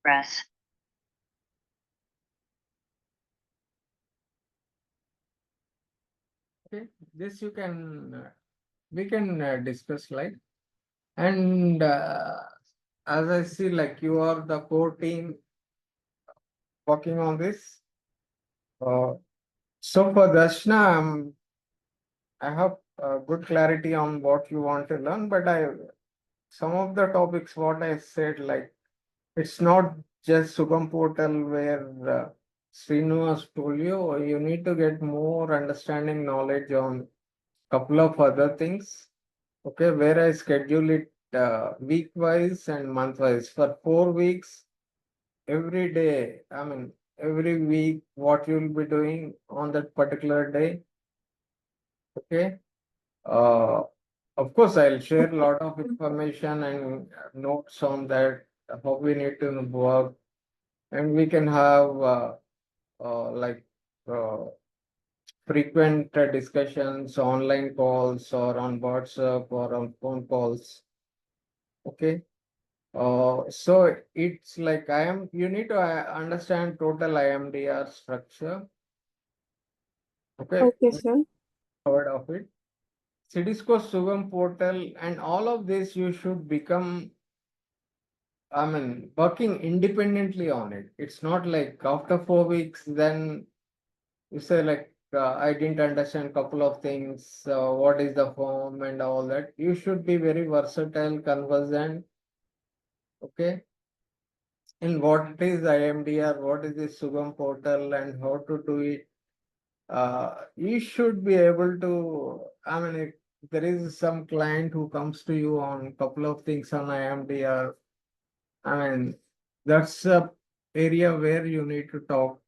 Press. Okay, this you can we can discuss like, and as I see, like you are the core team working on this. Uh, so for Darshna, I have good clarity on what you want to learn, but some of the topics what I said, like it's not just Sugam portal where Srinivas told you. You need to get more understanding knowledge on couple of other things. Okay, where I schedule it week wise and month wise for 4 weeks. Every day, I mean, every week, what you'll be doing on that particular day. Okay. Uh, of course, I'll share a lot of information and notes on that, how we need to work, and we can have like uh, frequent discussions, online calls, or on WhatsApp or on phone calls. Okay. So it's like you need to understand total IMDR structure. Okay, Okay, sir. covered of it. Cidisco Sugam portal and all of this you should become, I mean, working independently on it. It's not like after 4 weeks, then you say like, I didn't understand couple of things, what is the form and all that. You should be very versatile, conversant, okay? And what is IMDR, what is this Sugam portal and how to do it. You should be able to, I mean, if there is some client who comes to you on couple of things on IMDR, I mean, that's a area where you need to talk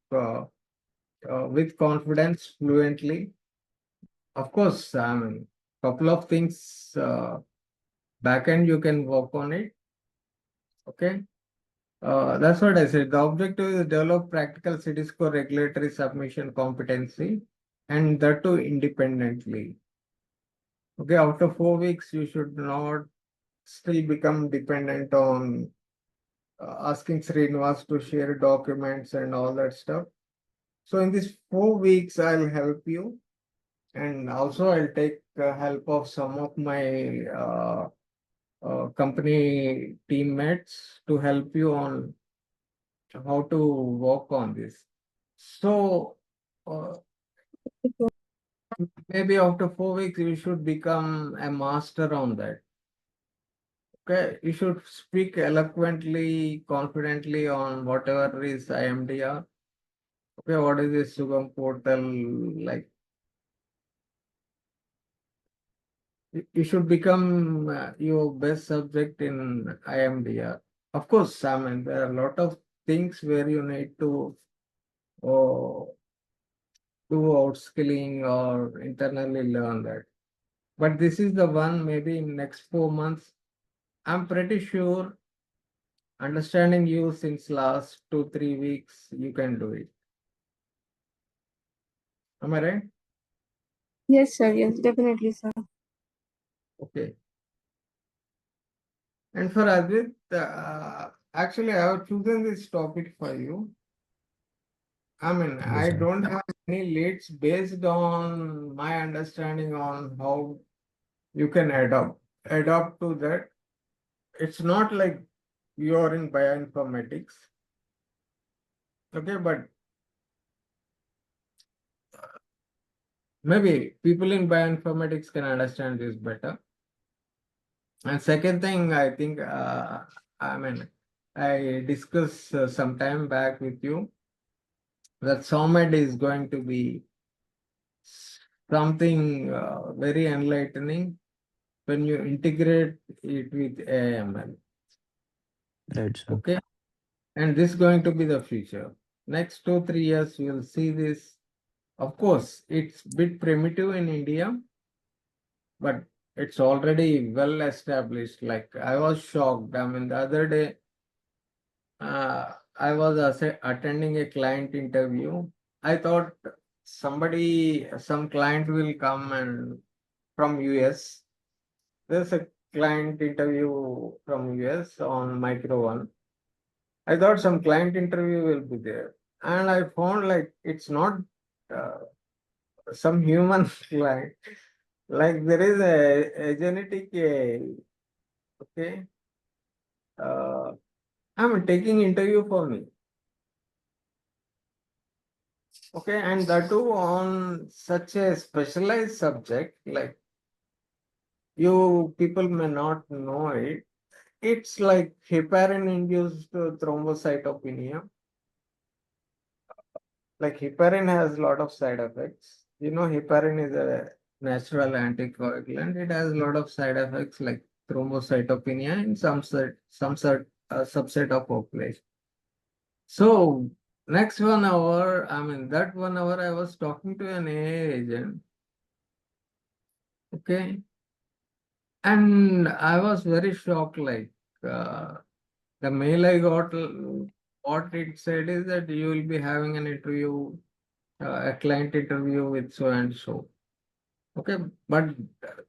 with confidence, fluently. Of course, I mean, couple of things back end you can work on it. Okay. That's what I said. The objective is develop practical city score regulatory submission competency and that too independently. Okay, after 4 weeks, you should not still become dependent on asking Srinivas to share documents and all that stuff. So in these 4 weeks, I'll help you, and also I'll take help of some of my company teammates to help you on how to work on this. So uh, maybe after 4 weeks, you should become a master on that. Okay, you should speak eloquently, confidently on whatever is IMDR. Okay, what is this Sugam portal like? You should become your best subject in IMDR. Of course, I mean, there are a lot of things where you need to uh, do outskilling or internally learn that. But this is the one maybe in next 4 months. I'm pretty sure understanding you since last 2 3 weeks, you can do it. Am I right? Yes, sir. Yes, definitely, sir. Okay. And for Advit, actually, I have chosen this topic for you. I mean, Yes, I sir. don't have any leads based on my understanding on how you can adapt to that. It's not like you're in bioinformatics. Okay, but maybe people in bioinformatics can understand this better. And second thing, I think, I mean, I discussed some time back with you that SOMED is going to be something very enlightening when you integrate it with AML. Right, sir. Okay. And this is going to be the future. Next 2 3 years, you will see this. Of course, it's bit primitive in India, but it's already well established. Like I was shocked. I mean, the other day, I was attending a client interview. I thought some client will come and from US. There's a client interview from US on Micro One. I thought some client interview will be there, and I found like it's not uh, some human client. Like there is a genetic AI, okay. Uh, I'm taking interview for me, okay, and that too on such a specialized subject. Like you people may not know it. It's like heparin-induced thrombocytopenia. Like heparin has a lot of side effects. You know, heparin is a natural anticoagulant. It has a lot of side effects like thrombocytopenia in subset of population. So next 1 hour, I mean that 1 hour I was talking to an AA agent. Okay. And I was very shocked, like the mail I got, what it said is that you will be having an interview, a client interview with so and so. Okay, but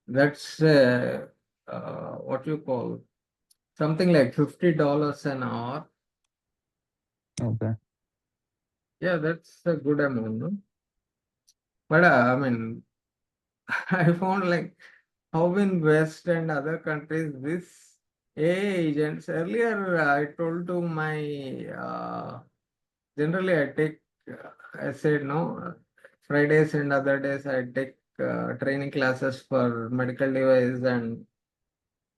that's what you call something like $50 an hour. Okay. Yeah, that's a good amount, no? But I mean, I found like how in West and other countries this AI agents earlier I told to my generally I take I said no Fridays and other days I take training classes for medical device and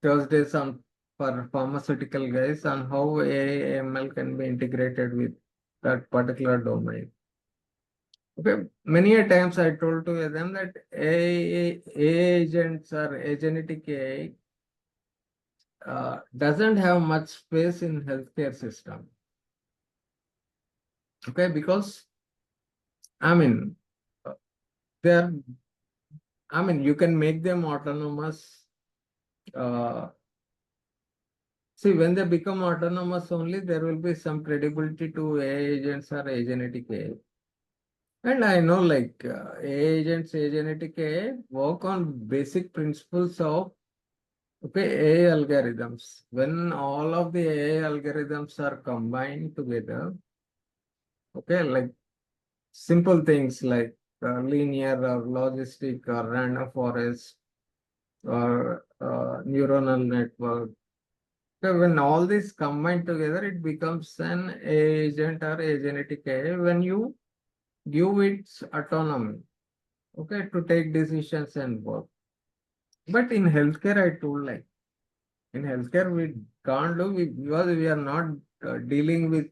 Thursdays on for pharmaceutical guys on how AI ML can be integrated with that particular domain. Okay, many a times I told to them that AI agents or agentic AI doesn't have much space in healthcare system. Okay, because I mean, uh, they're I mean, you can make them autonomous. See, when they become autonomous only, there will be some credibility to AI agents or agentic AI. And I know like AI agents, agentic AI work on basic principles of AI algorithms. When all of the AI algorithms are combined together, like simple things like linear or logistic or random forest or neuronal network. So when all this combined together, it becomes an agent or agentic AI when you give it autonomy, to take decisions and work. But in healthcare, I told like in healthcare we can't do because we are not dealing with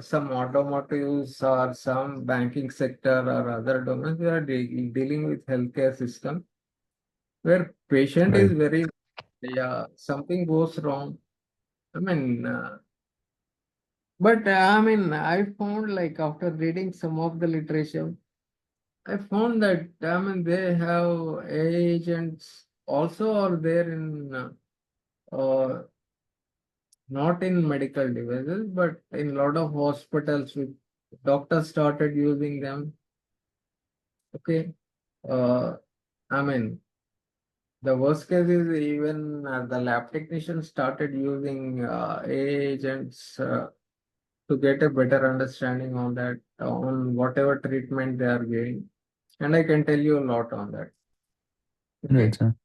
some automotives or some banking sector or other domains. We are dealing with healthcare system where patient is Right. very something goes wrong. I mean, but I mean, I found like after reading some of the literature, I found that I mean they have agents also are there in not in medical devices, but in a lot of hospitals with doctors started using them. Okay. Uh, I mean, the worst case is even the lab technicians started using agents to get a better understanding on that, on whatever treatment they are giving. And I can tell you a lot on that. Right, Okay. sir.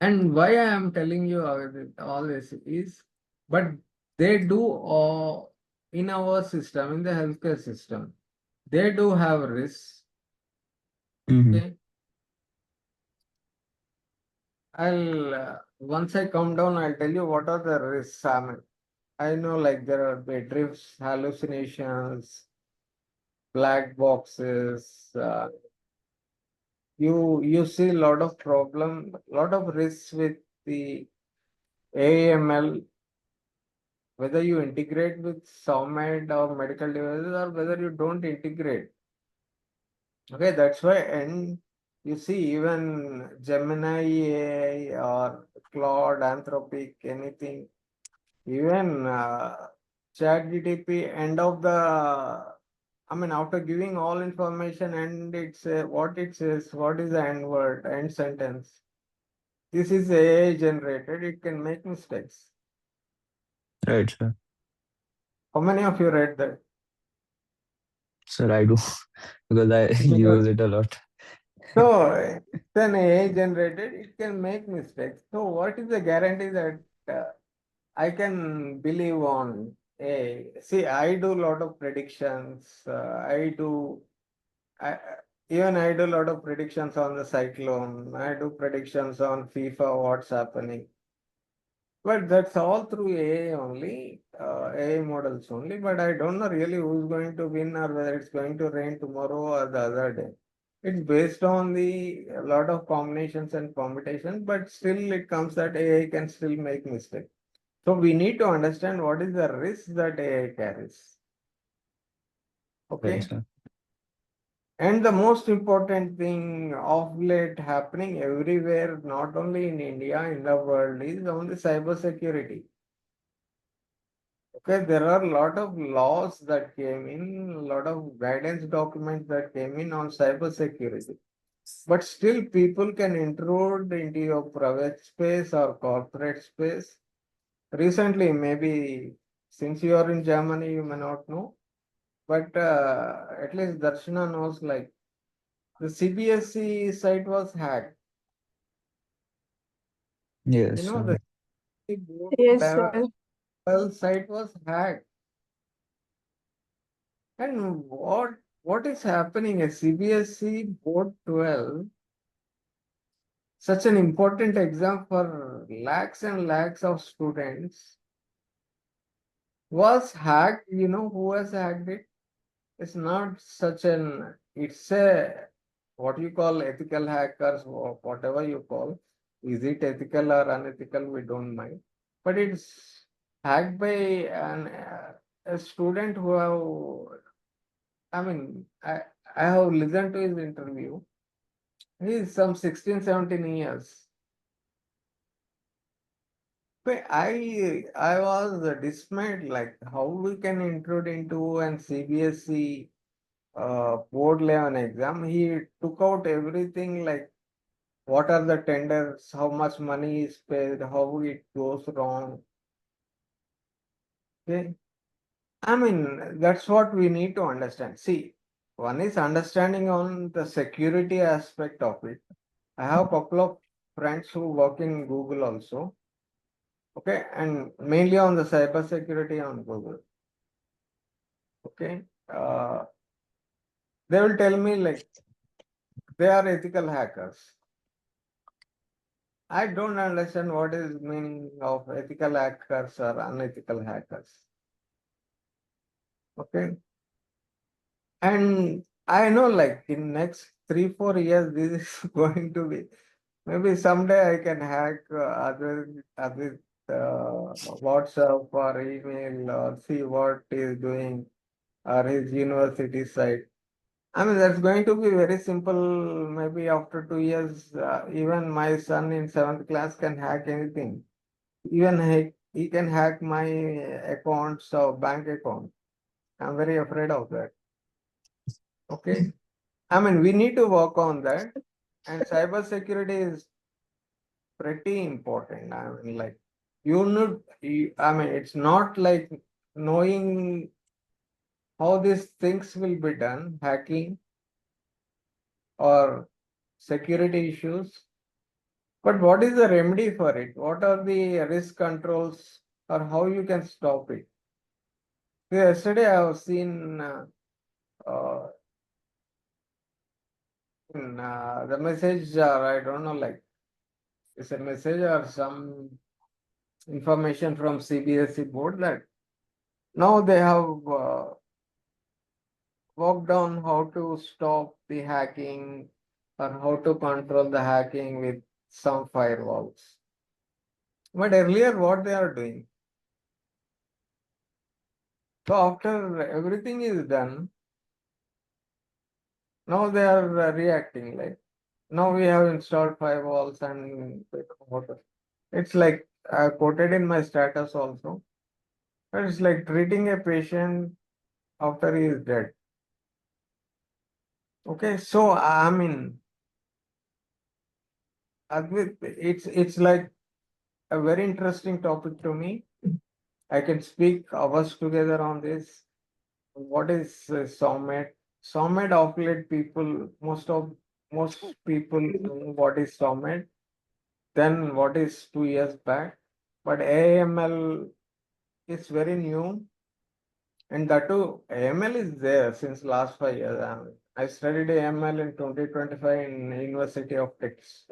And why I am telling you all this is, but they do in our system, in the healthcare system, they do have risks. Mm-hmm. Okay. I'll once I come down, I'll tell you what are the risks. I mean, I know like there are drifts, hallucinations, black boxes. You see a lot of problem, lot of risks with the AML, whether you integrate with SOMED or medical devices or whether you don't integrate. Okay, that's why, and you see even Gemini AI or Claude, Anthropic, anything, even ChatGPT, end of the, I mean, after giving all information and it's what it says, what is the end word, end sentence. This is AI generated, it can make mistakes. Right, sir. How many of you read that? Sir, I do because I use it a lot. So it's an AI generated, it can make mistakes. So what is the guarantee that I can believe on AI? See, I do a lot of predictions. I, even I do a lot of predictions on the cyclone. I do predictions on FIFA, what's happening. But that's all through AI only, AI models only. But I don't know really who's going to win or whether it's going to rain tomorrow or the other day. It's based on the a lot of combinations and permutations, but still it comes that AI can still make mistakes. So we need to understand what is the risk that AI carries. Right, Okay. sir. And the most important thing of late happening everywhere, not only in India, in the world, is on the cyber security. Okay, there are a lot of laws that came in, a lot of guidance documents that came in on cyber security. But still, people can intrude into your private space or corporate space. Recently, maybe since you are in Germany, you may not know, but at least Darshana knows like the CBSE site was hacked. You Yes, know, sir. the board Yes, sir. level site was hacked. And what is happening at CBSE Board 12, such an important exam for lakhs and lakhs of students, was hacked. You know who has hacked it? It's not such an, it's a, what you call ethical hackers or whatever you call. Is it ethical or unethical? We don't mind. But it's hacked by a student who have, I mean, I have listened to his interview. He is some 16, 17 years. But I was dismayed like how we can intrude into an CBSE board level exam. He took out everything like what are the tenders, how much money is paid, how it goes wrong. Okay. I mean, that's what we need to understand. See, one is understanding on the security aspect of it. I have a couple of friends who work in Google also. Okay, and mainly on the cyber security on Google. Okay, they will tell me like they are ethical hackers. I don't understand what is meaning of ethical hackers or unethical hackers. Okay, and I know like in next 3, 4 years this is going to be, maybe someday I can hack other WhatsApp or email or see what he is doing or his university site. I mean, that's going to be very simple. Maybe after 2 years, even my son in seventh class can hack anything. Even he can hack my accounts or bank account. I'm very afraid of that. Okay. I mean, we need to work on that. And cyber security is pretty important. I mean, like, I mean, it's not like knowing how these things will be done, hacking or security issues. But what is the remedy for it? What are the risk controls or how you can stop it? Yesterday I have seen uh, the message, or I don't know, like it's a message or some information from CBSE board that now they have worked on how to stop the hacking or how to control the hacking with some firewalls. But earlier, what they are doing? So after everything is done, now they are reacting like now we have installed firewalls and whatever. It's like I quoted in my status also. It's like treating a patient after he is dead. Okay, so I mean, Advait, it's like a very interesting topic to me. I can speak hours together on this. What is SOMED? SOMED of late people, most people know what is SOMED. Then what is 2 years back? But AML is very new, and that too, AML is there since last 5 years. I studied AML in 2025 in University of Texas,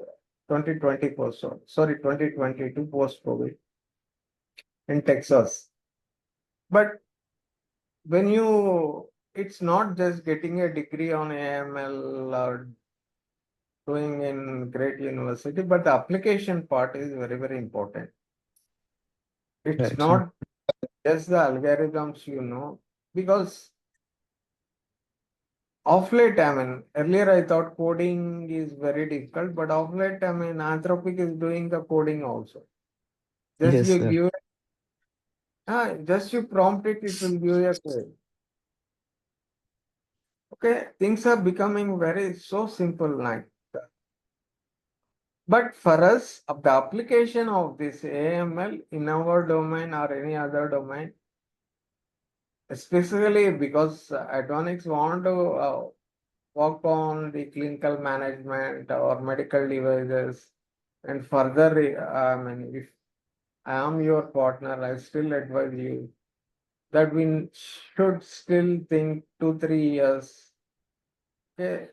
2024, sorry, 2022 post-COVID in Texas. But when it's not just getting a degree on AML or doing in great university, but the application part is very, very important. It's Right, sir. not just the algorithms, because of late, I mean, earlier I thought coding is very difficult, but of late, I mean, Anthropic is doing the coding also. Just Yes, you sir. give, just you prompt it, it will give you a code. Okay, things are becoming very so simple now. But for us, of the application of this AML in our domain or any other domain, especially because Advinoyx want to work on the clinical management or medical devices, and further, I mean, if I am your partner, I still advise you that we should still think 2, 3 years. Okay,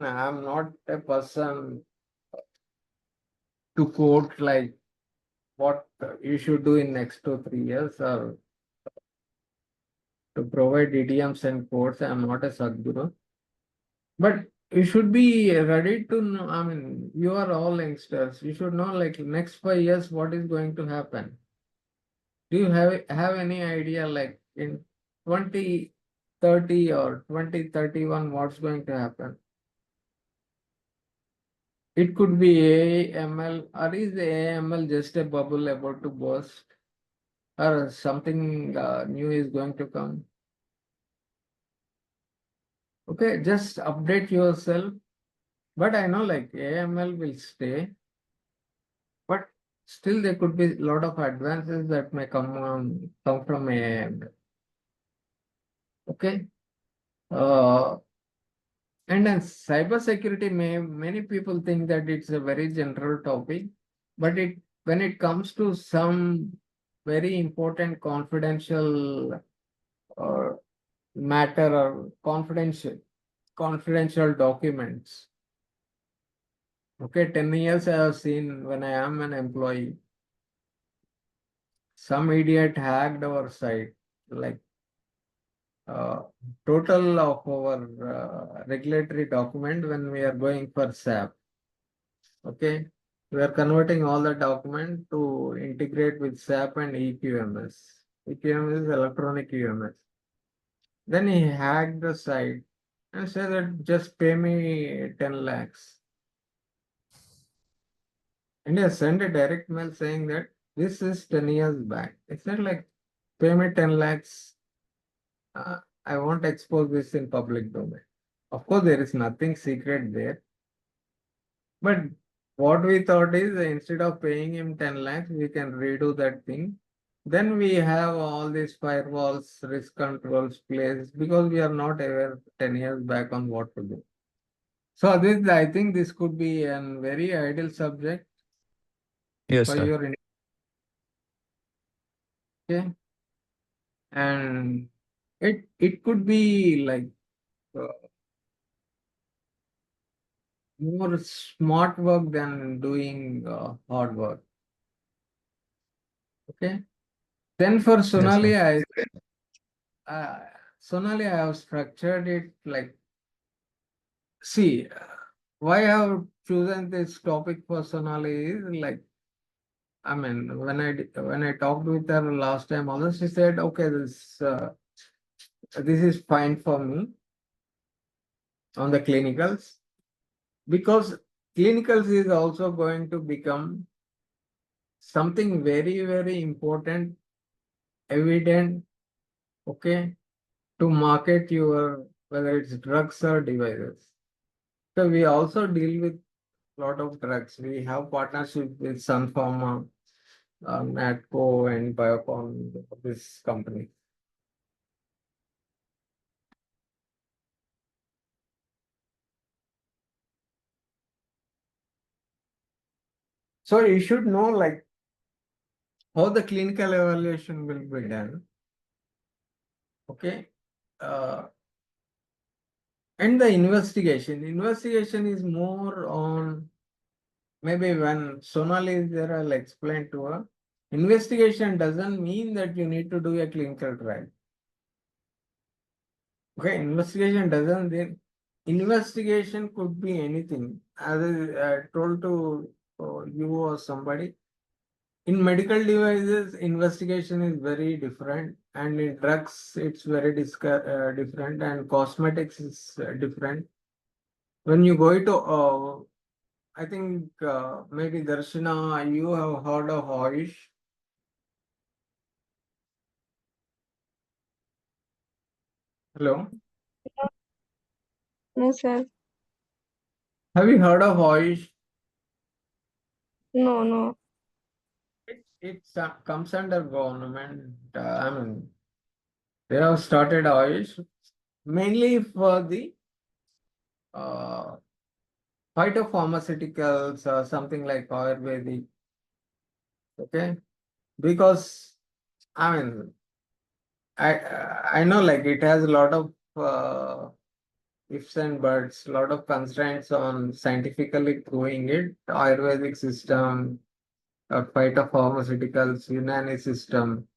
I'm not a person to quote like what you should do in next 2, 3 years or to provide idioms and quotes. I'm not a Sadguru. But you should be ready to know. I mean, you are all youngsters. You should know like next 5 years what is going to happen. Do you have any idea like in 2030 or 2031 what's going to happen? It could be AML, or is the AML just a bubble about to burst, or something new is going to come? Okay, just update yourself. But I know like AML will stay, but still there could be a lot of advances that may come from AML. Okay. And then cybersecurity, many people think that it's a very general topic, but when it comes to some very important confidential uh, matter or confidential documents. Okay, 10 years I have seen when I am an employee, some idiot hacked our site, like uh, total of our regulatory document when we are going for SAP. Okay, we are converting all the document to integrate with SAP and EQMS. EQMS is electronic QMS. Then he hacked the site and said that just pay me 10 lakhs. And he sent a direct mail saying that this is 10 years back. It's not like pay me 10 lakhs. I won't expose this in public domain. Of course, there is nothing secret there. But what we thought is instead of paying him 10 lakhs, we can redo that thing. Then we have all these firewalls, risk controls placed because we are not aware 10 years back on what to do. So this, I think this could be a very ideal subject Yes, for sir. your okay. And it could be like uh, more smart work than doing hard work. Okay. Then for Yes, sir. uh, Sonali, I have structured it like, see, why I have chosen this topic for Sonali is like, I mean, when I talked with her last time, also she said, okay, this is fine for me on the clinicals because clinicals is also going to become something very, very important, evident, okay, to market your whether it's drugs or devices. So we also deal with lot of drugs. We have partnership with Sun Pharma. Natco and Biocon, this company. So you should know like how the clinical evaluation will be done. Okay. And the investigation is more on, maybe when Sonali is there, I'll explain to her. Investigation doesn't mean that you need to do a clinical trial. Okay, investigation could be anything. As I told to you or somebody, in medical devices, investigation is very different, and in drugs, it's very different, and cosmetics is different. When you go to, I think maybe Darshana, you have heard of Ayush. Hello, No, sir. have you heard of Ayush? No, no. It comes under government. I mean, they have started Ayush mainly for the uh, phytopharmaceuticals, something like Ayurvedic. Okay, because I mean, I know like it has a lot of ifs and buts, lot of constraints on scientifically proving it. Ayurvedic system, phytopharmaceuticals, Unani system.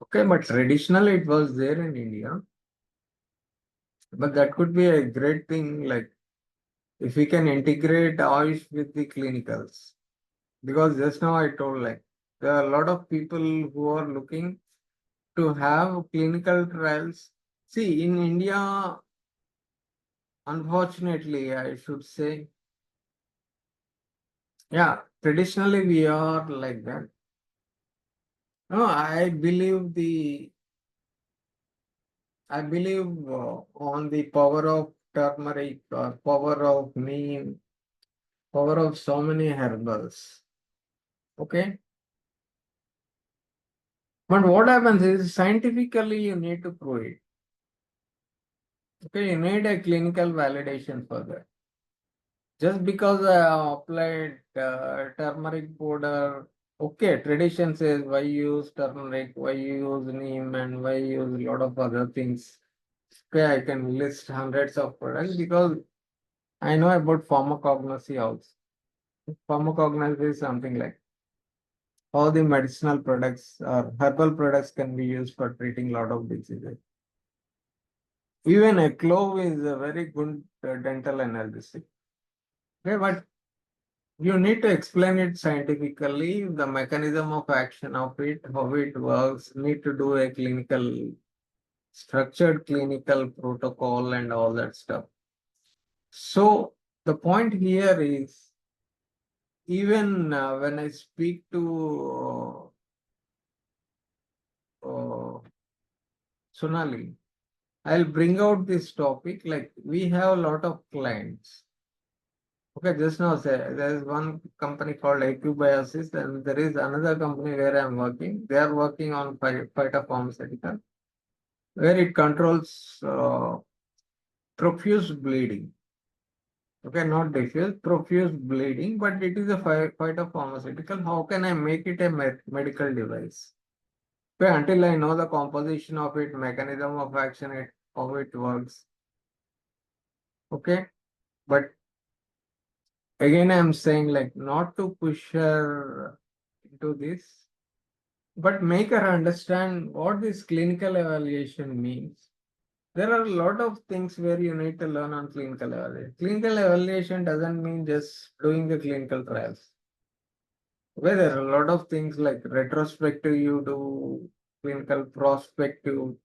Okay, but traditionally it was there in India. But that could be a great thing, like if we can integrate Ayush with the clinicals. Because just now I told like there are a lot of people who are looking to have clinical trials. See, in India, unfortunately, I should say, yeah, traditionally we are like that. No, I believe on the power of turmeric, power of neem, power of so many herbals. Okay. But what happens is scientifically you need to prove it. Okay, you need a clinical validation for that. Just because I applied turmeric powder, okay, tradition says why use turmeric, why use neem, and why use a lot of other things. Okay, I can list hundreds of products because I know about pharmacognosy also. Pharmacognosy is something like how the medicinal products or herbal products can be used for treating a lot of diseases. Even a clove is a very good dental analgesic. Okay, but you need to explain it scientifically, the mechanism of action of it, how it works, need to do a structured clinical protocol and all that stuff. So the point here is, even when I speak to Sonali, I'll bring out this topic, like we have a lot of clients. Okay, just now there is one company called Biosis, and there is another company where I'm working. They are working on phytopharmaceutical, where it controls profuse bleeding. Okay, not diffuse, profuse bleeding, but it is a phytopharmaceutical. How can I make it a medical device? Okay, until I know the composition of it, mechanism of action, how it works. Okay, but again, I'm saying like not to push her into this, but make her understand what this clinical evaluation means. There are a lot of things where you need to learn on clinical evaluation. Clinical evaluation doesn't mean just doing the clinical trials. Where there are a lot of things like retrospective, you do clinical prospective.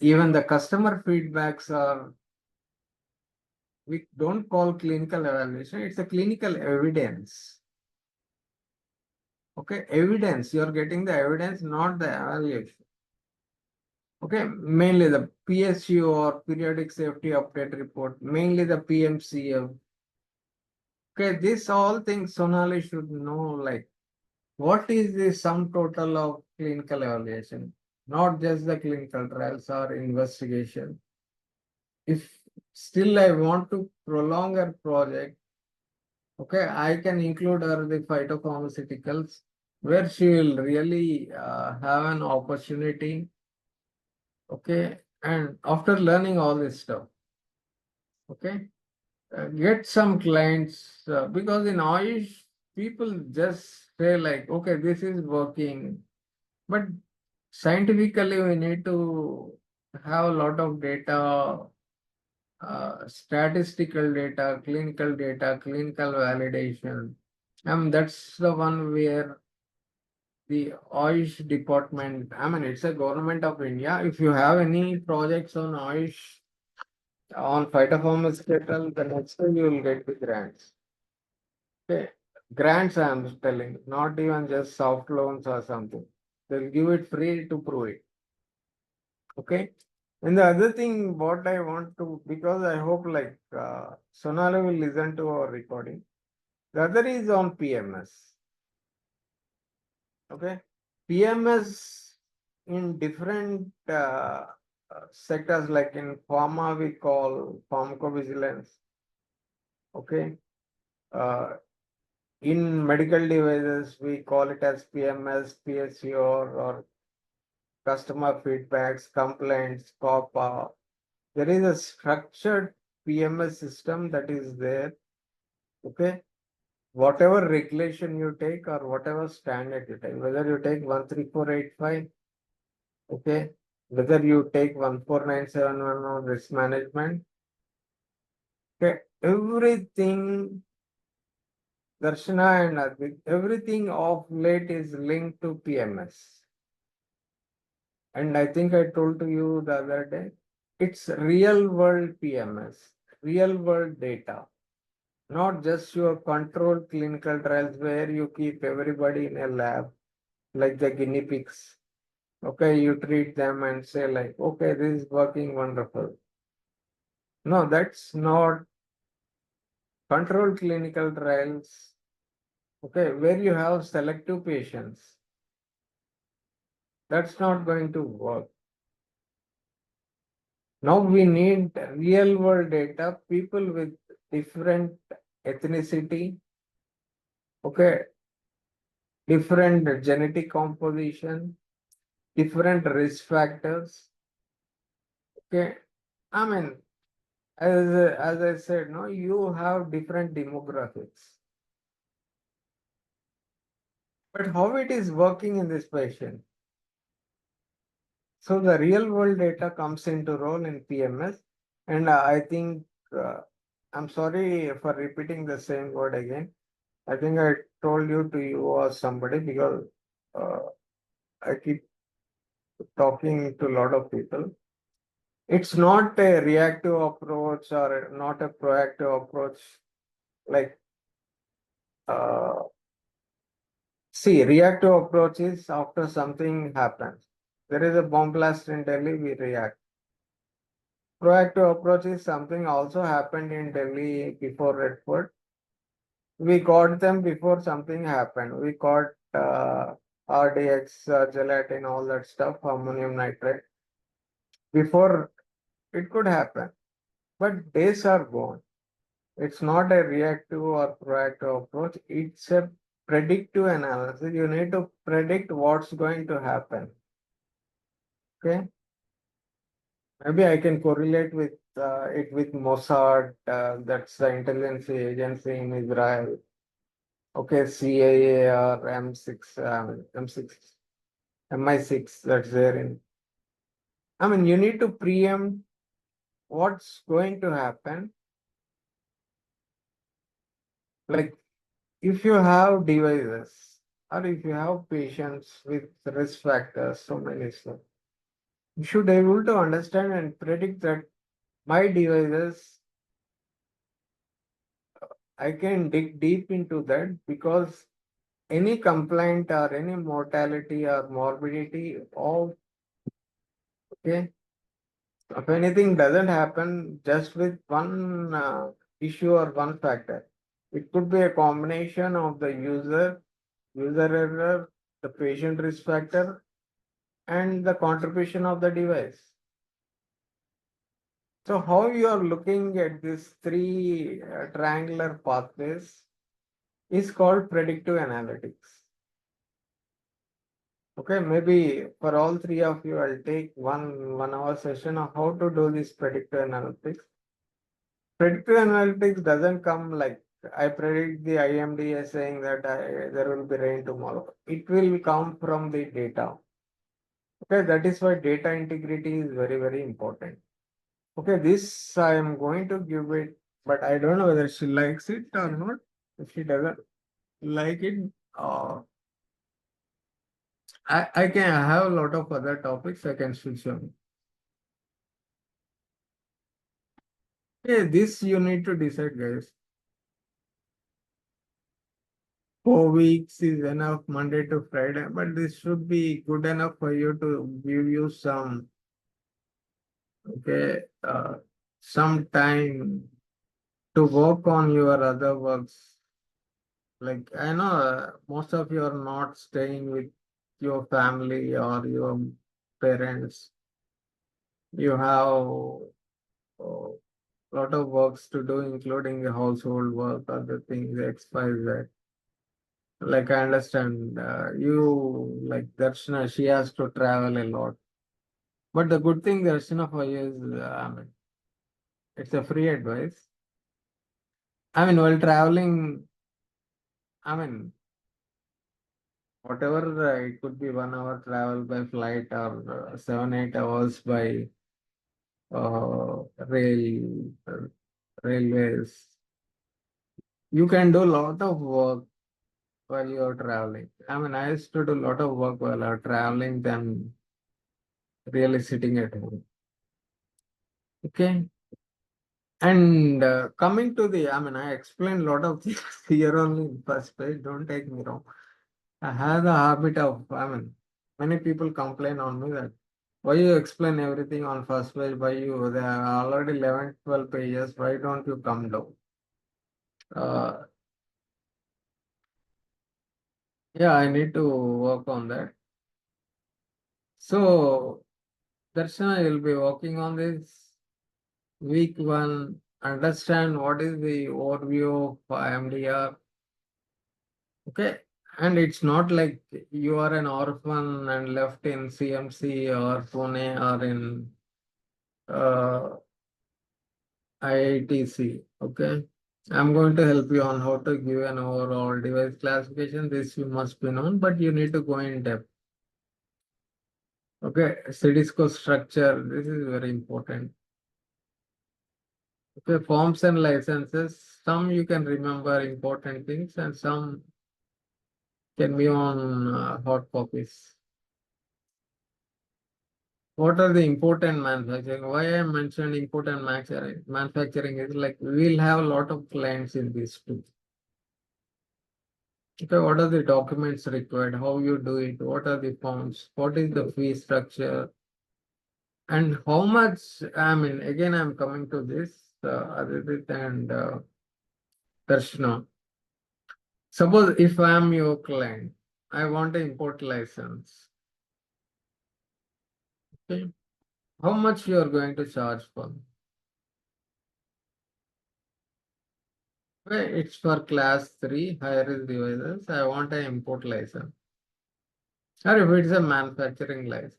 Even the customer feedbacks are, we don't call clinical evaluation, it's a clinical evidence. Okay, evidence, you're getting the evidence, not the evaluation. Okay, mainly the PSU or periodic safety update report, mainly the PMCF. Okay, these all things Sonali should know, like what is the sum total of clinical evaluation? Not just the clinical trials or investigation. If still I want to prolong a project, okay, I can include her the phytopharmaceuticals where she will really have an opportunity, okay, and after learning all this stuff, okay, get some clients because in Ayush, people just say like, okay, this is working, but scientifically we need to have a lot of data, statistical data, clinical validation. That's the one where the Ayush department, I mean, it's a government of India. If you have any projects on Ayush, on phytopharmaceutical, the next time you will get the grants. Okay. Grants, I am telling, not even just soft loans or something. They'll give it free to prove it. Okay. And the other thing, what I want to, because I hope like Sonali will listen to our recording. The other is on PMS. Okay. PMS in different sectors, like in pharma, we call pharmacovigilance. Okay. Uh, in medical devices, we call it as PMS, PSCR, or customer feedbacks, complaints, COPA. There is a structured PMS system that is there. Okay. Whatever regulation you take or whatever standard you take, whether you take 13485, okay, whether you take 14971 on risk management, okay, everything, Darshana and Advik, everything of late is linked to PMS. And I think I told to you the other day, it's real world PMS, real world data, not just your controlled clinical trials where you keep everybody in a lab like the guinea pigs. Okay, you treat them and say like, okay, this is working wonderful. No, that's not controlled clinical trials. Okay, where you have selective patients. That's not going to work. Now we need real world data, people with different ethnicity, okay, different genetic composition, different risk factors. Okay, I mean, as I said, no, you have different demographics. But how it is working in this patient? So the real world data comes into role in PMS, and I think I'm sorry for repeating the same word again. I think I told you or somebody because uh, I keep talking to a lot of people. It's not a reactive approach or not a proactive approach. Like, see, reactive approach is after something happens. There is a bomb blast in Delhi, we react. Proactive approach is something also happened in Delhi before Red Fort. We caught them before something happened. We caught RDX, gelatin, all that stuff, ammonium nitrate, before it could happen. But days are gone. It's not a reactive or proactive approach. It's a predictive analysis. You need to predict what's going to happen. Okay. Maybe I can correlate with it with Mossad. That's the intelligence agency in Israel. Okay, CIA or M6, M6, MI6. That's there in. I mean, you need to preempt what's going to happen. Like if you have devices or if you have patients with risk factors, so many stuff, you should be able to understand and predict that my devices, I can dig deep into that because any complaint or any mortality or morbidity of, okay, if anything doesn't happen just with one issue or one factor, it could be a combination of the user, user error, the patient risk factor, and the contribution of the device. So how you are looking at these three triangular pathways is called predictive analytics. Okay, maybe for all three of you, I'll take one hour session of how to do this predictive analytics. Predictive analytics doesn't come like I predict the IMD saying that there will be rain tomorrow. It will come from the data. Okay, that is why data integrity is very, very important. Okay, this I am going to give it, but I don't know whether she likes it or not. If she doesn't like it, I can have a lot of other topics I can switch on. Okay, this you need to decide, guys. 4 weeks is enough Monday to Friday, but this should be good enough for you to give you some, okay, some time to work on your other works. Like I know most of you are not staying with your family or your parents. You have a lot of works to do, including the household work, other things, X, Y, Z. Like I understand you like Darshana, she has to travel a lot. But the good thing Darshana for you is, I mean, it's a free advice. I mean, while traveling, I mean, whatever it could be 1 hour travel by flight or 7, 8 hours by railways. You can do a lot of work while you're traveling. I mean, I used to do a lot of work while I'm traveling than really sitting at home. Okay. And coming to the, I mean, I explained a lot of things here only in first page. Don't take me wrong. I have the habit of, I mean, many people complain on me that why you explain everything on first page, why you, there are already 11, 12 pages, why don't you come down? Uh, yeah, I need to work on that. So, Darshana, you'll be working on this week one, understand what is the overview of IMDR. Okay. And it's not like you are an orphan and left in CMC or Pune or in IITC. Okay. I'm going to help you on how to give an overall device classification. This you must be known, but you need to go in depth. Okay. CDSCO structure. This is very important. Okay. Forms and licenses. Some you can remember important things and some can be on hot copies. What are the important manufacturing? Why I mentioned important manufacturing? Manufacturing is like we'll have a lot of clients in this too. Okay, what are the documents required? How you do it? What are the forms? What is the fee structure? And how much? I mean, again, I'm coming to this, Aditya and Darshana. Suppose if I'm your client, I want an import license. Okay, how much you are going to charge for? Okay, it's for class 3 high risk devices. I want an import license. Or if it's a manufacturing license.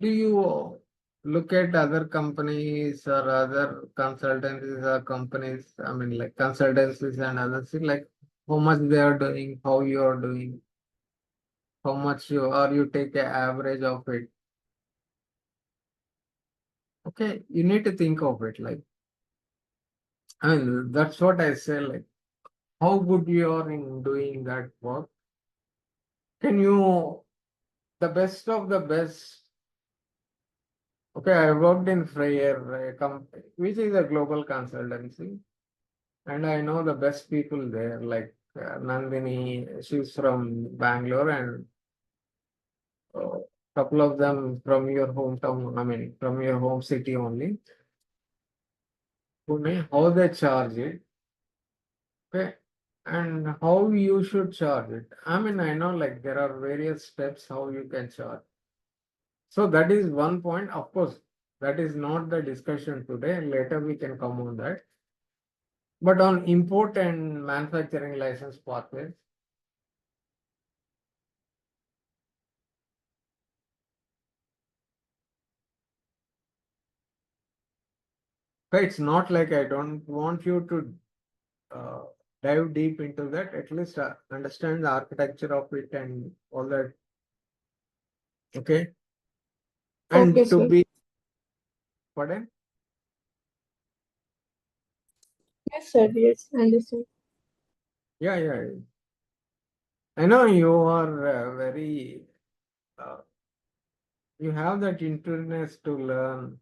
Do you look at other companies or other consultancies or companies? I mean, like consultancies and others, like how much they are doing, how you are doing, how much you, or you take an average of it. Okay, you need to think of it like, I mean, that's what I say, like, how good you are in doing that work. Can you, the best of the best. Okay, I worked in Freyer, which is a global consultancy, and I know the best people there, like Nandini, she's from Bangalore, and a couple of them from your hometown, I mean, from your home city only. Pune, how they charge it. Okay, and how you should charge it. I mean, I know like there are various steps how you can charge. So that is one point. Of course, that is not the discussion today. Later we can come on that. But on import and manufacturing license pathways, so it's not like I don't want you to uh, dive deep into that. At least understand the architecture of it and all that. Okay. Okay, And to sir. be, pardon? Yes, sir. Yes, understood. Yeah, yeah. I know you are very, uh, you have that eagerness to learn.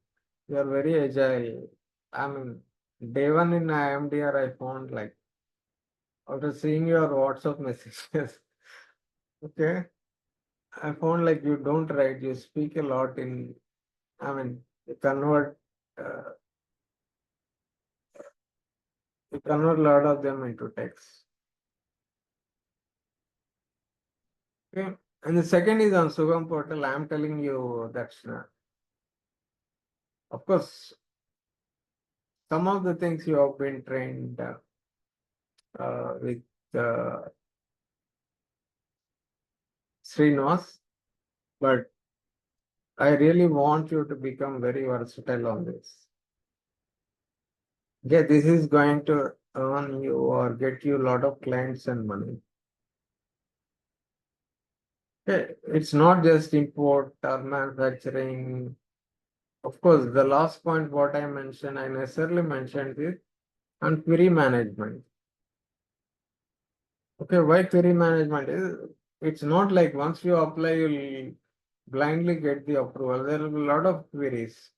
You are very agile. I mean, day one in IMDR, I found like after seeing your WhatsApp messages, okay, I found like you don't write, you speak a lot in, I mean, you convert, uh, you convert a lot of them into text. Okay. And the second is on Sugam portal. I'm telling you that's not, of course, some of the things you have been trained with uh, Srinivas, but I really want you to become very versatile on this. Yeah, this is going to earn you or get you a lot of clients and money. Okay, it's not just import or manufacturing. Of course, the last point what I mentioned, I necessarily mentioned this on query management. Okay, why query management is it's not like once you apply, you'll blindly get the approval. There will be a lot of queries.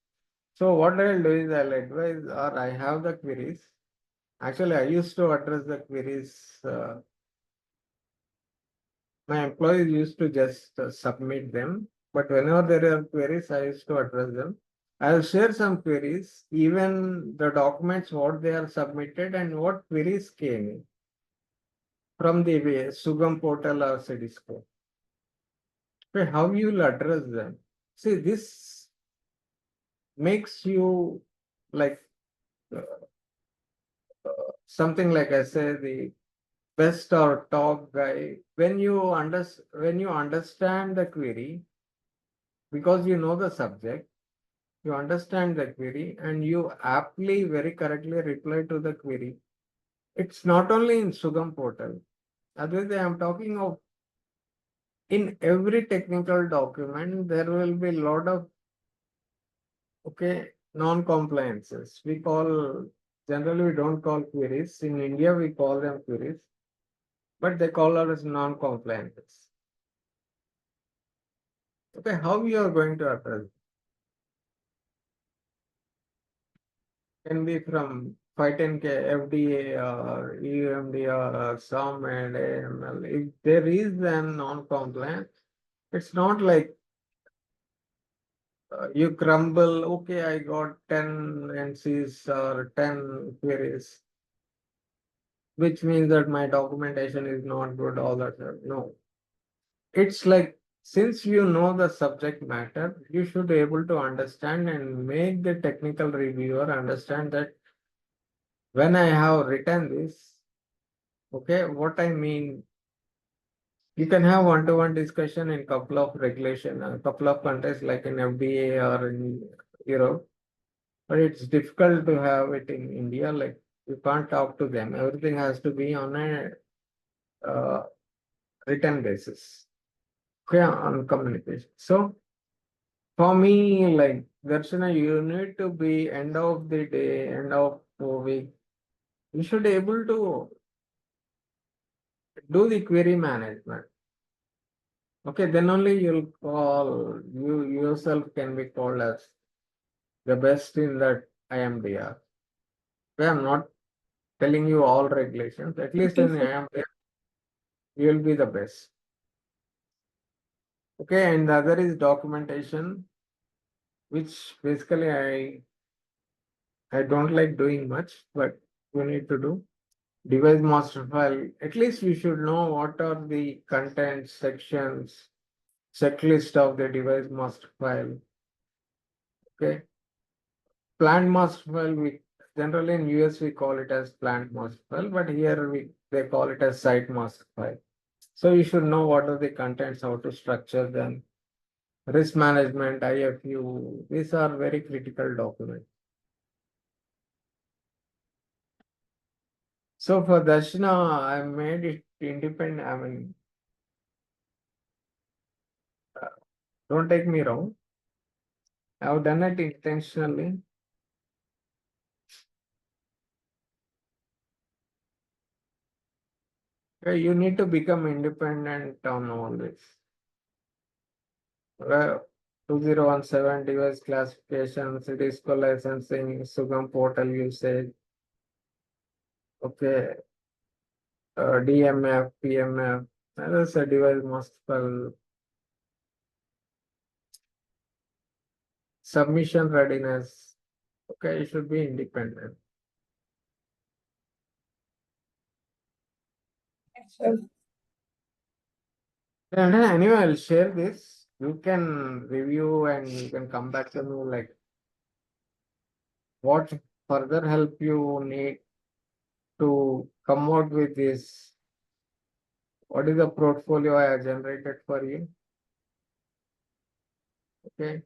So what I'll do is I'll advise or I have the queries. Actually, I used to address the queries. My employees used to just submit them, but whenever there are queries, I used to address them. I'll share some queries, even the documents, what they are submitted and what queries came in from the Sugam portal or Cdisco. Okay, how you will address them. See, this makes you like uh, something like I say, the best or top guy. When you understand the query, because you know the subject, you understand the query and you aptly, very correctly reply to the query. It's not only in Sugam portal. Otherwise, I am talking of in every technical document, there will be a lot of, okay, non-compliances. We call, generally we don't call queries. In India, we call them queries, but they call us non-compliances. Okay, how you are going to address it? Can be from 510K, FDA or EMDR or SOMED, AML. If there is an non-compliance, it's not like you crumble, okay, I got 10 NCs or 10 queries, which means that my documentation is not good, all that. No, it's like since you know the subject matter, you should be able to understand and make the technical reviewer understand that when I have written this, okay, what I mean, you can have one-to-one discussion in couple of regulation, a couple of countries like in FDA or in Europe, but it's difficult to have it in India. Like you can't talk to them. Everything has to be on a uh, written basis. Okay, on communication. So for me, like Darshana, you need to be end of the day, end of the week. You should be able to do the query management. Okay, then only you'll call you yourself can be called as the best in that IMDR. Okay, I'm not telling you all regulations. At least Okay, in sir. IMDR, you'll be the best. Okay, and the other is documentation, which basically I don't like doing much, but you need to do. device master file, at least you should know what are the contents, sections, checklist of the device master file. Okay. Plant master file, we generally in US we call it as plant master file, but here they call it as site master file. So you should know what are the contents, how to structure them. Risk management, IFU, these are very critical documents. So for Darshana, I made it independent. I mean, don't take me wrong. I've done it intentionally. Okay, you need to become independent on all this. 2017 device classification, Cisco licensing, Sugam portal usage. Okay, DMF, PMF, that's a device master submission readiness. Okay, you should be independent. Yes, sir. And anyway, I'll share this. You can review and you can come back to me like what further help you need to come out with this. What is the portfolio I have generated for you? Okay.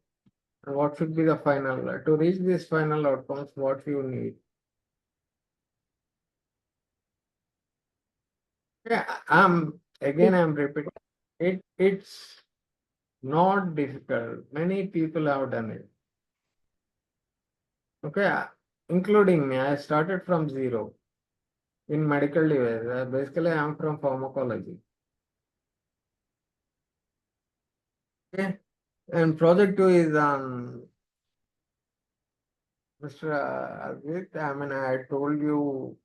And what should be the final? To reach this final outcomes, what you need? Yeah, I'm repeating. It's not difficult. Many people have done it. Okay, including me. I started from zero in medical device. Basically, I'm from pharmacology. Okay, and project two is on Mr. Advit. I mean, I told you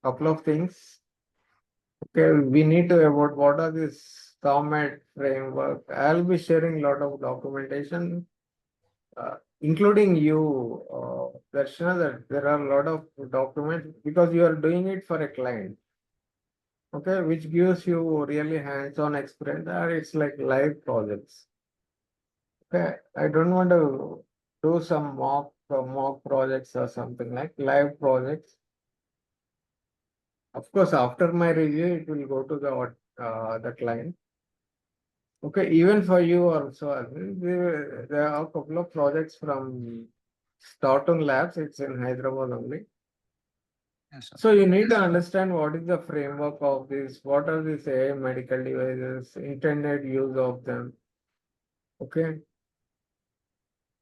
a couple of things. Okay, we need to about what are this format framework. I'll be sharing a lot of documentation, including you, Darshana, that there are a lot of documents because you are doing it for a client. Okay, which gives you really hands-on experience, or it's like live projects. Okay, I don't want to do some mock projects or something like live projects. Of course, after my review, it will go to the client. Okay, even for you also, there are a couple of projects from Starton Labs. It's in Hyderabad only. Yes, sir. So you need to understand what is the framework of this, what are these AI medical devices, intended use of them. Okay.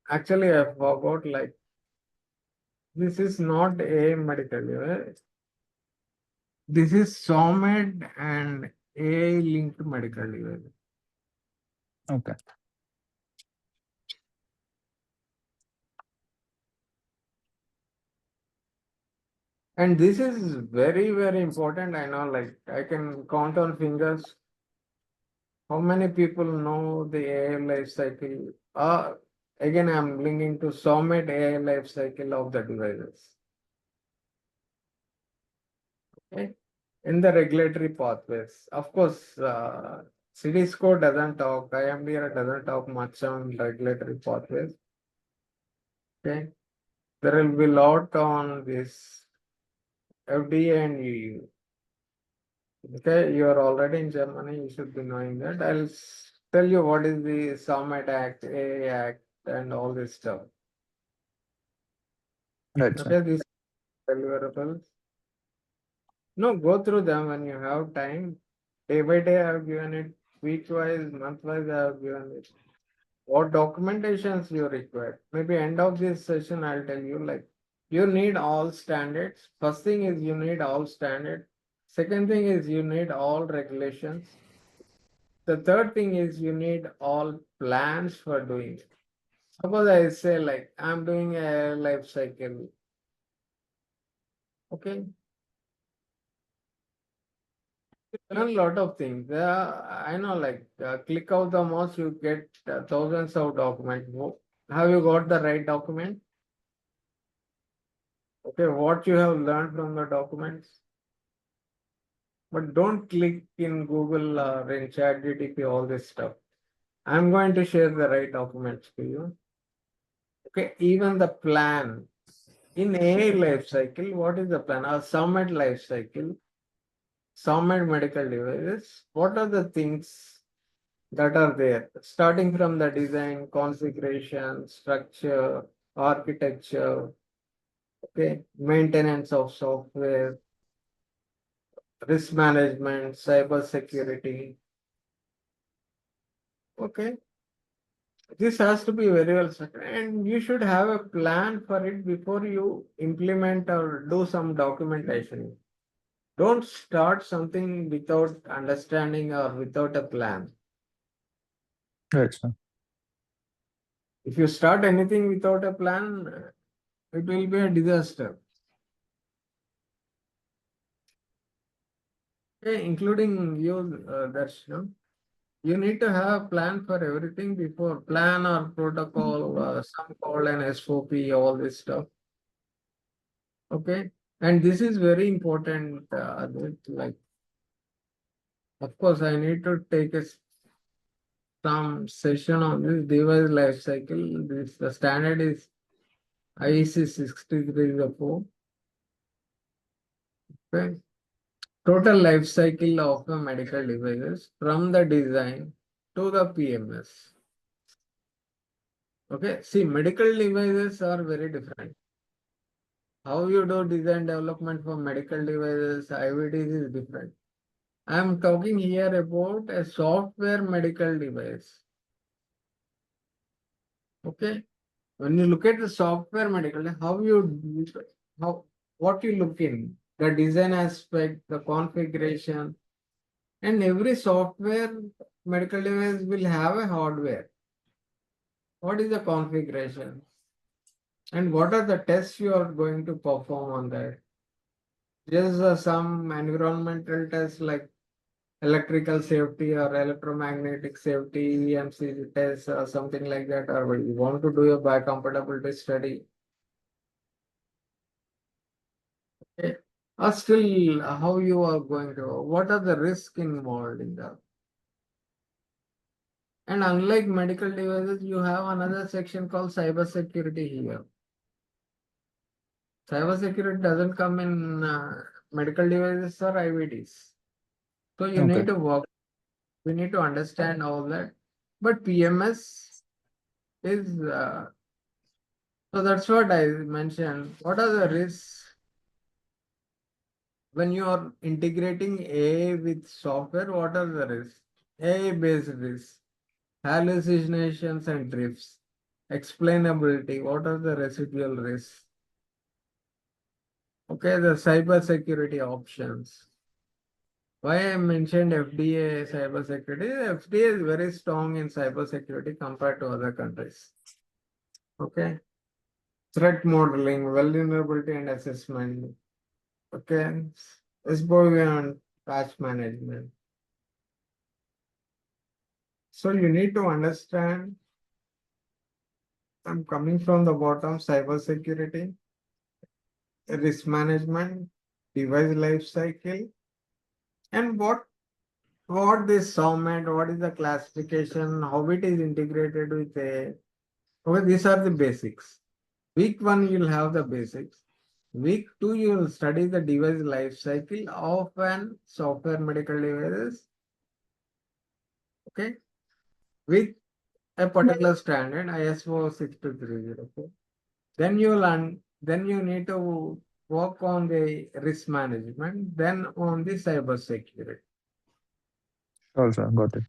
Actually, I forgot, like, this is not AI medical device. This is SOMED and AI linked medical device. Okay. And this is very, very important. I know, like, I can count on fingers how many people know the AI life cycle. Again, I'm linking to SOMED AI life cycle of the devices. Okay. In the regulatory pathways. Of course, CDSCO doesn't talk, IMDR doesn't talk much on regulatory pathways. Okay. There will be a lot on this FDA and EU. Okay, you are already in Germany, you should be knowing that. I'll tell you what is the SOMET Act, AA Act, and all this stuff. Right, sir. Okay, these deliverables. No, go through them when you have time. Day by day, I have given it. Week wise, month wise, I have given it. What documentations you require? Maybe end of this session, I'll tell you, like, you need all standards. First thing is you need all standard. Second thing is you need all regulations. The third thing is you need all plans for doing it. Suppose I say, like, I'm doing a life cycle. Okay. Learn a lot of things. I know, like, click out the mouse, you get thousands of documents. Have you got the right document? Okay, what you have learned from the documents. But don't click in Google or in ChatGPT, all this stuff. I'm going to share the right documents to you. Okay, even the plan in AI life cycle, what is the plan? Or Summit life cycle, Summit medical devices, what are the things that are there? Starting from the design, configuration, structure, architecture, okay, maintenance of software, risk management, cyber security. Okay, this has to be very well structured, and you should have a plan for it before you implement or do some documentation. Don't start something without understanding or without a plan. Right, sir. If you start anything without a plan, it will be a disaster. Okay, including you, Darshan. You need to have a plan for everything before plan or protocol, some call an SOP, all this stuff. Okay, and this is very important. Like, of course, I need to take some session on this device life cycle. This the standard is IEC 6304. Okay, total life cycle of the medical devices from the design to the PMS. Okay, see, medical devices are very different. How you do design development for medical devices, IVDs is different. I am talking here about a software medical device. Okay. When you look at the software medical, how what you look in, the design aspect, the configuration, and every software medical device will have a hardware. What is the configuration? And what are the tests you are going to perform on that? Just some environmental tests like electrical safety or electromagnetic safety, EMC tests or something like that, or you want to do a biocompatibility study. Okay. Or still, how you are going to, what are the risks involved in that? And unlike medical devices, you have another section called cyber security here. Cyber security doesn't come in medical devices or IVDs. So you Okay. need to work, we need to understand all that. But PMS is, so that's what I mentioned. What are the risks when you are integrating AI with software? What are the risks? AI based risks, hallucinations and drifts, explainability. What are the residual risks? Okay, the cyber security options. Why I mentioned FDA cyber security? FDA is very strong in cyber security compared to other countries. Okay, threat modeling, vulnerability and assessment. Okay, exposure and patch management. So you need to understand. I'm coming from the bottom: cyber security, risk management, device life cycle, and what this SOMET, what is the classification, how it is integrated with a. Okay, these are the basics. Week 1 you'll have the basics. Week 2 you will study the device life cycle of an software medical devices. Okay, with a particular standard ISO 6230. Then you need to work on the risk management, then on the cyber security. Sure, sir. Got it.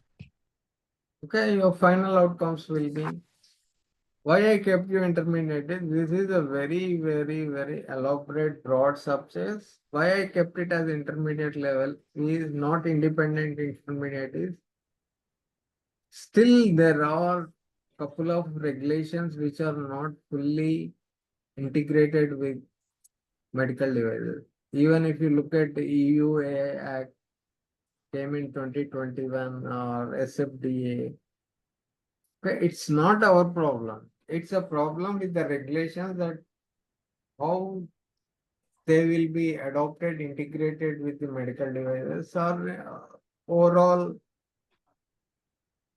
Okay, your final outcomes will be why I kept you intermediate. This is a very elaborate broad subject. Why I kept it as intermediate level is not independent intermediate is still there are couple of regulations which are not fully integrated with medical devices. Even if you look at the EUA Act came in 2021 or SFDA, okay, it's not our problem. It's a problem with the regulations that how they will be adopted, integrated with the medical devices, or overall,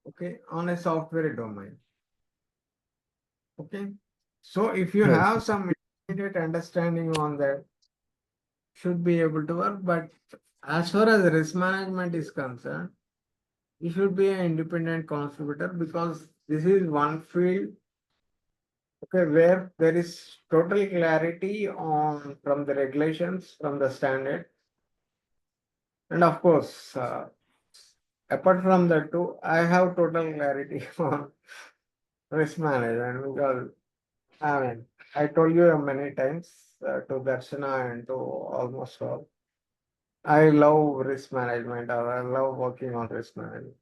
okay, on a software domain. Okay, so if you Right. have some intermediate understanding on that, should be able to work. But as far as risk management is concerned, you should be an independent contributor, because this is one field, okay, where there is total clarity on from the regulations, from the standard, and of course, apart from that too, I have total clarity on risk management, because I mean, I told you many times to Darshana and to almost all, I love risk management, or I love working on risk management.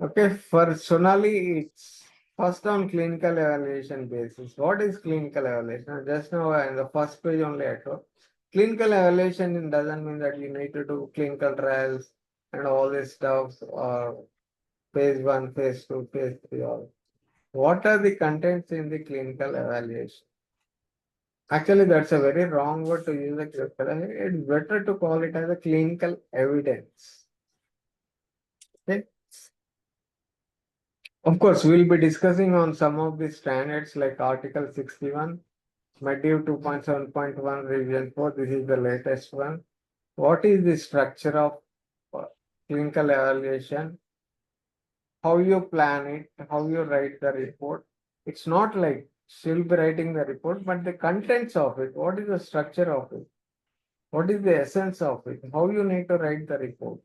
Okay, for Sonali, it's first on clinical evaluation basis. What is clinical evaluation? Just now in the first page only I told. Clinical evaluation doesn't mean that you need to do clinical trials and all this stuff, or phase 1, phase 2, phase 3, all. What are the contents in the clinical evaluation? Actually, that's a very wrong word to use. It's better to call it as a clinical evidence. Okay. Of course, we'll be discussing on some of the standards like Article 61, Mediv 2.7.1 Revision 4. This is the latest one. What is the structure of uh, clinical evaluation? How you plan it? How you write the report? It's not like she'll be writing the report, but the contents of it. What is the structure of it? What is the essence of it? How you need to write the report?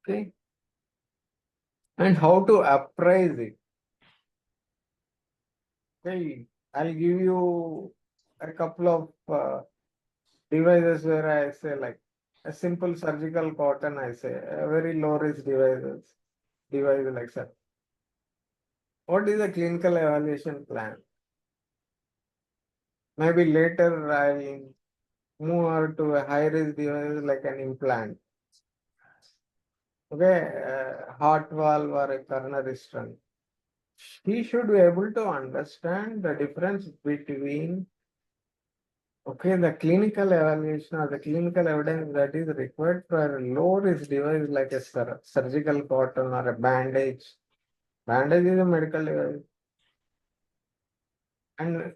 Okay, and how to appraise it. Okay, I'll give you a couple of devices where I say like a simple surgical cotton, I say a very low risk device like that. What is the clinical evaluation plan? Maybe later I'll move on to a high risk device like an implant. Okay, heart valve or a coronary stent. He should be able to understand the difference between, okay, the clinical evaluation or the clinical evidence that is required for a low risk device like a surgical cotton or a bandage. Bandage is a medical device. And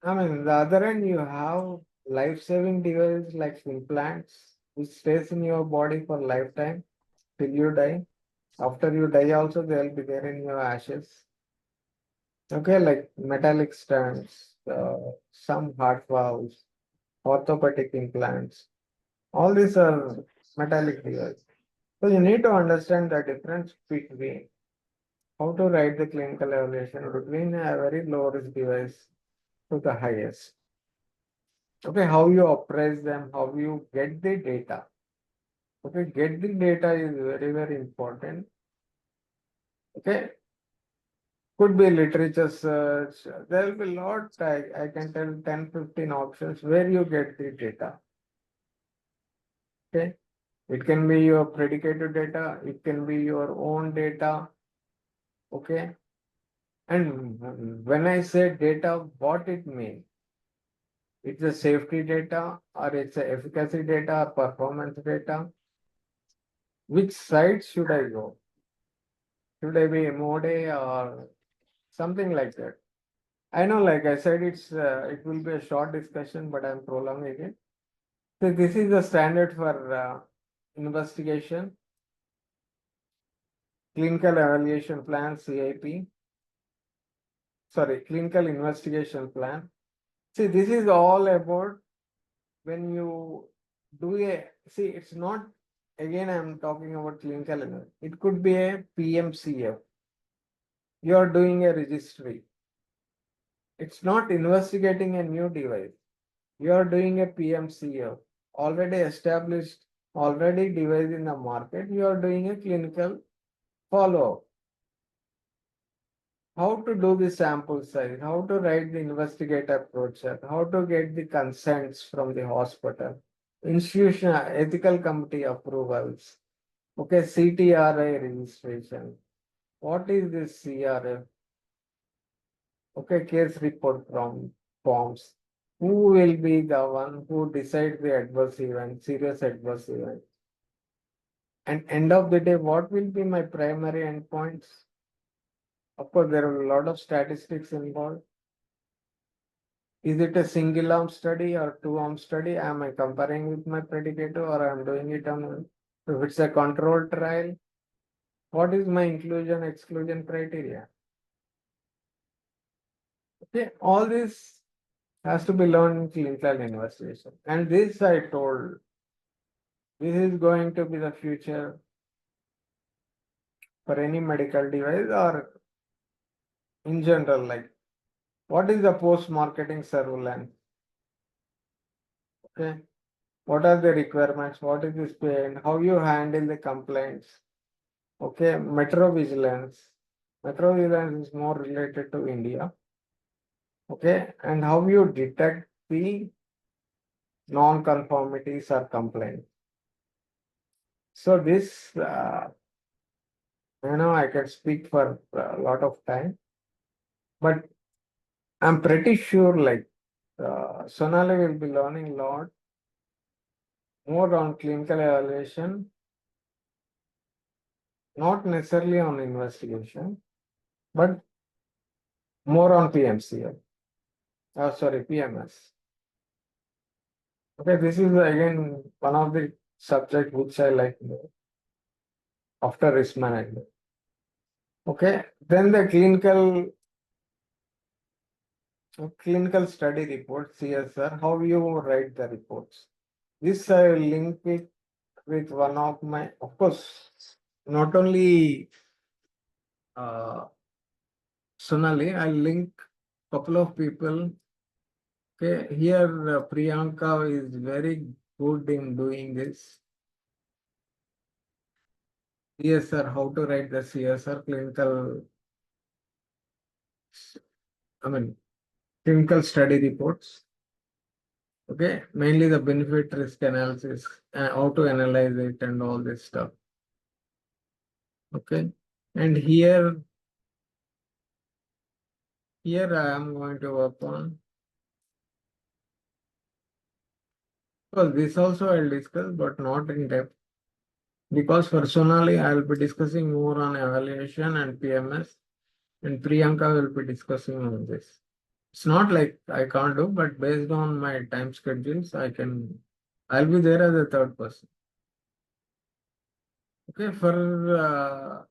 I mean, the other end, you have life-saving device like implants, which stays in your body for lifetime till you die. After you die also, they will be there in your ashes. Okay, like metallic stents, some heart valves, orthopedic implants. All these are metallic devices. So you need to understand the difference between how to write the clinical evaluation between a very low risk device to the highest. Okay, how you appraise them, how you get the data. Okay, get the data is very, very important. Okay, could be literature search. There will be lot, I can tell 10, 15 options where you get the data. Okay, it can be your predicated data, it can be your own data. Okay, and when I say data, what it means? It's a safety data, or it's a efficacy data, or performance data. Which side should I go? Should I be mode or something like that? I know, like I said, it will be a short discussion, but I'm prolonging it. So this is the standard for investigation, clinical evaluation plan, CIP. Sorry, clinical investigation plan. See, this is all about when you do a, see, it's not, again, I'm talking about clinical, it could be a PMCF. You are doing a registry. It's not investigating a new device. You are doing a PMCF, already established, already device in the market. You are doing a clinical follow-up. How to do the sample size, how to write the investigator process, how to get the consents from the hospital, institutional ethical committee approvals, okay, CTRI registration. What is this CRF? Okay, case report from forms. Who will be the one who decides the adverse event, serious adverse event? And end of the day, what will be my primary endpoints? Of course, there are a lot of statistics involved. Is it a single arm study or two arm study? Am I comparing with my predicator or I'm doing it on, if it's a controlled trial, what is my inclusion exclusion criteria? Okay, all this has to be learned in clinical investigation. And this I told, this is going to be the future for any medical device or in general, like what is the post-marketing surveillance? Okay, what are the requirements? What is this pain? How you handle the complaints? Okay, metrovigilance. Metrovigilance is more related to India. Okay, and how you detect the non-conformities or complaints. So this, I can speak for a lot of time, but I'm pretty sure like Sonali will be learning a lot more on clinical evaluation, not necessarily on investigation, but more on PMCL. Sorry, PMS. Okay, this is again one of the subject which I like more after risk management. Okay, then the clinical study report, CSR, how you write the reports. This I will link it with one of my, of course, not only Sonali, I'll link couple of people. Okay, here Priyanka is very good in doing this. CSR, how to write the CSR clinical, I mean, clinical study reports. Okay, mainly the benefit risk analysis, how to analyze it and all this stuff. Okay, and here I am going to work on. Well, this also I'll discuss, but not in depth. Because personally, I'll be discussing more on evaluation and PMS, and Priyanka will be discussing on this. It's not like I can't do, but based on my time schedules, I'll be there as a third person. Okay, for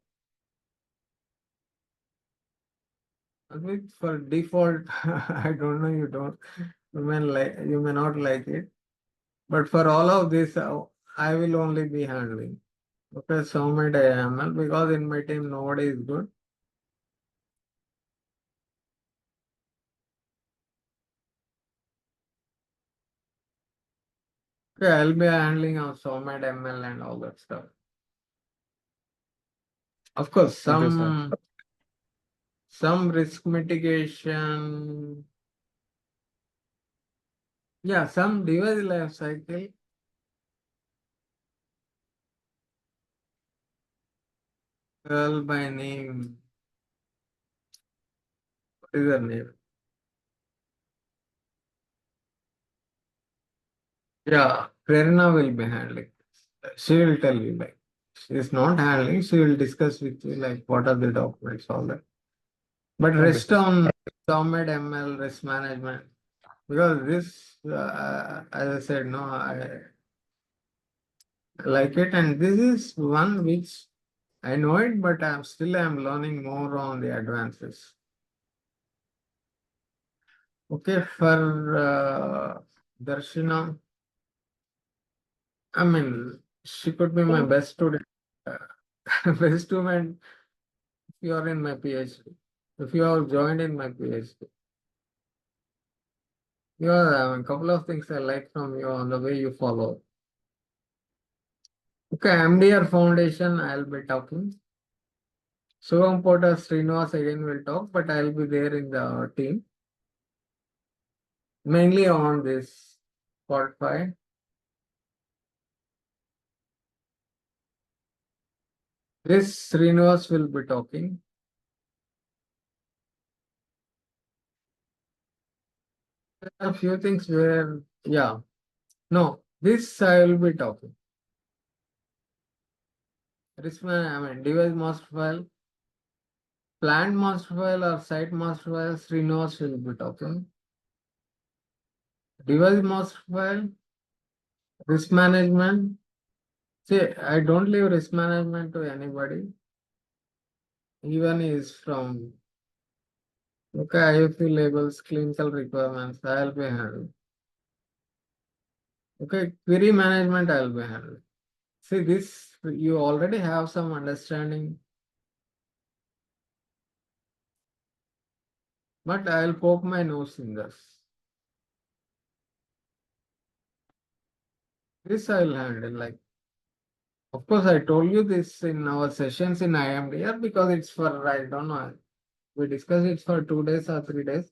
default, I don't know, you may not like it, but for all of this, I will only be handling. Okay, so many AML because in my team nobody is good. Okay, I'll be handling of SOMAD ML and all that stuff. Of course, Okay, sir. some risk mitigation. Yeah, some device life cycle. Girl by name. What is her name? Yeah, Prerna will be handling. She will tell you like she's not handling. She will discuss with you like what are the documents, all that. But Okay, rest sir. on SOMAD ML risk management because this, as I said, no, I like it, and this is one which I know it, but I'm learning more on the advances. Okay, for Darshina, I mean, she could be my best student. Uh, best student if you are in my PhD. If you have joined in my PhD. A couple of things I like from you on the way you follow. Okay, MDR Foundation, I'll be talking. Shivam Porter Srinivas again will talk, but I'll be there in the team. Mainly on this part 5. This Srinivas will be talking. A few things where, yeah, no, this I will be talking. I mean, device master file, plant master file or site master file, Srinivas will be talking. Device master file, risk management. See, I don't leave risk management to anybody. Even is from, okay, IFP labels, clinical requirements, I'll be handling. Okay, query management, I'll be handling. See, this, you already have some understanding, but I'll poke my nose in this. This I'll handle. Like, of course, I told you this in our sessions in IMDR because it's for, I don't know, we discussed it for 2 days or 3 days,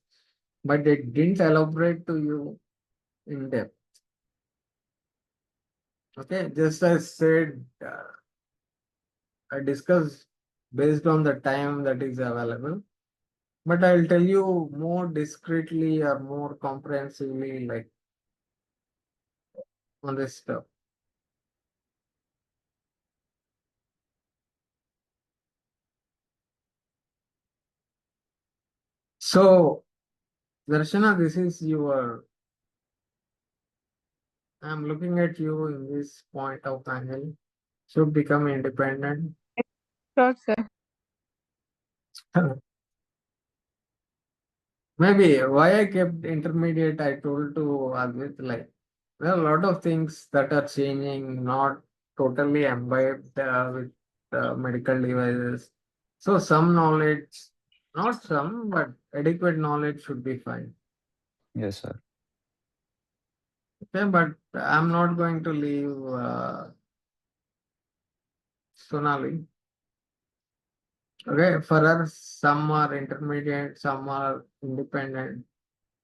but they didn't elaborate to you in depth. Okay, just as said, I discussed based on the time that is available, but I'll tell you more discreetly or more comprehensively, like on this stuff. So, Darshana, this is your, I'm looking at you in this point of angle. Should become independent. Sure, sir. Maybe why I kept intermediate, I told to Advit, like, there are a lot of things that are changing, not totally imbibed with medical devices. So some knowledge, not some, but adequate knowledge should be fine. Yes, sir. Okay, but I'm not going to leave Sonali. Okay, for her, some are intermediate, some are independent.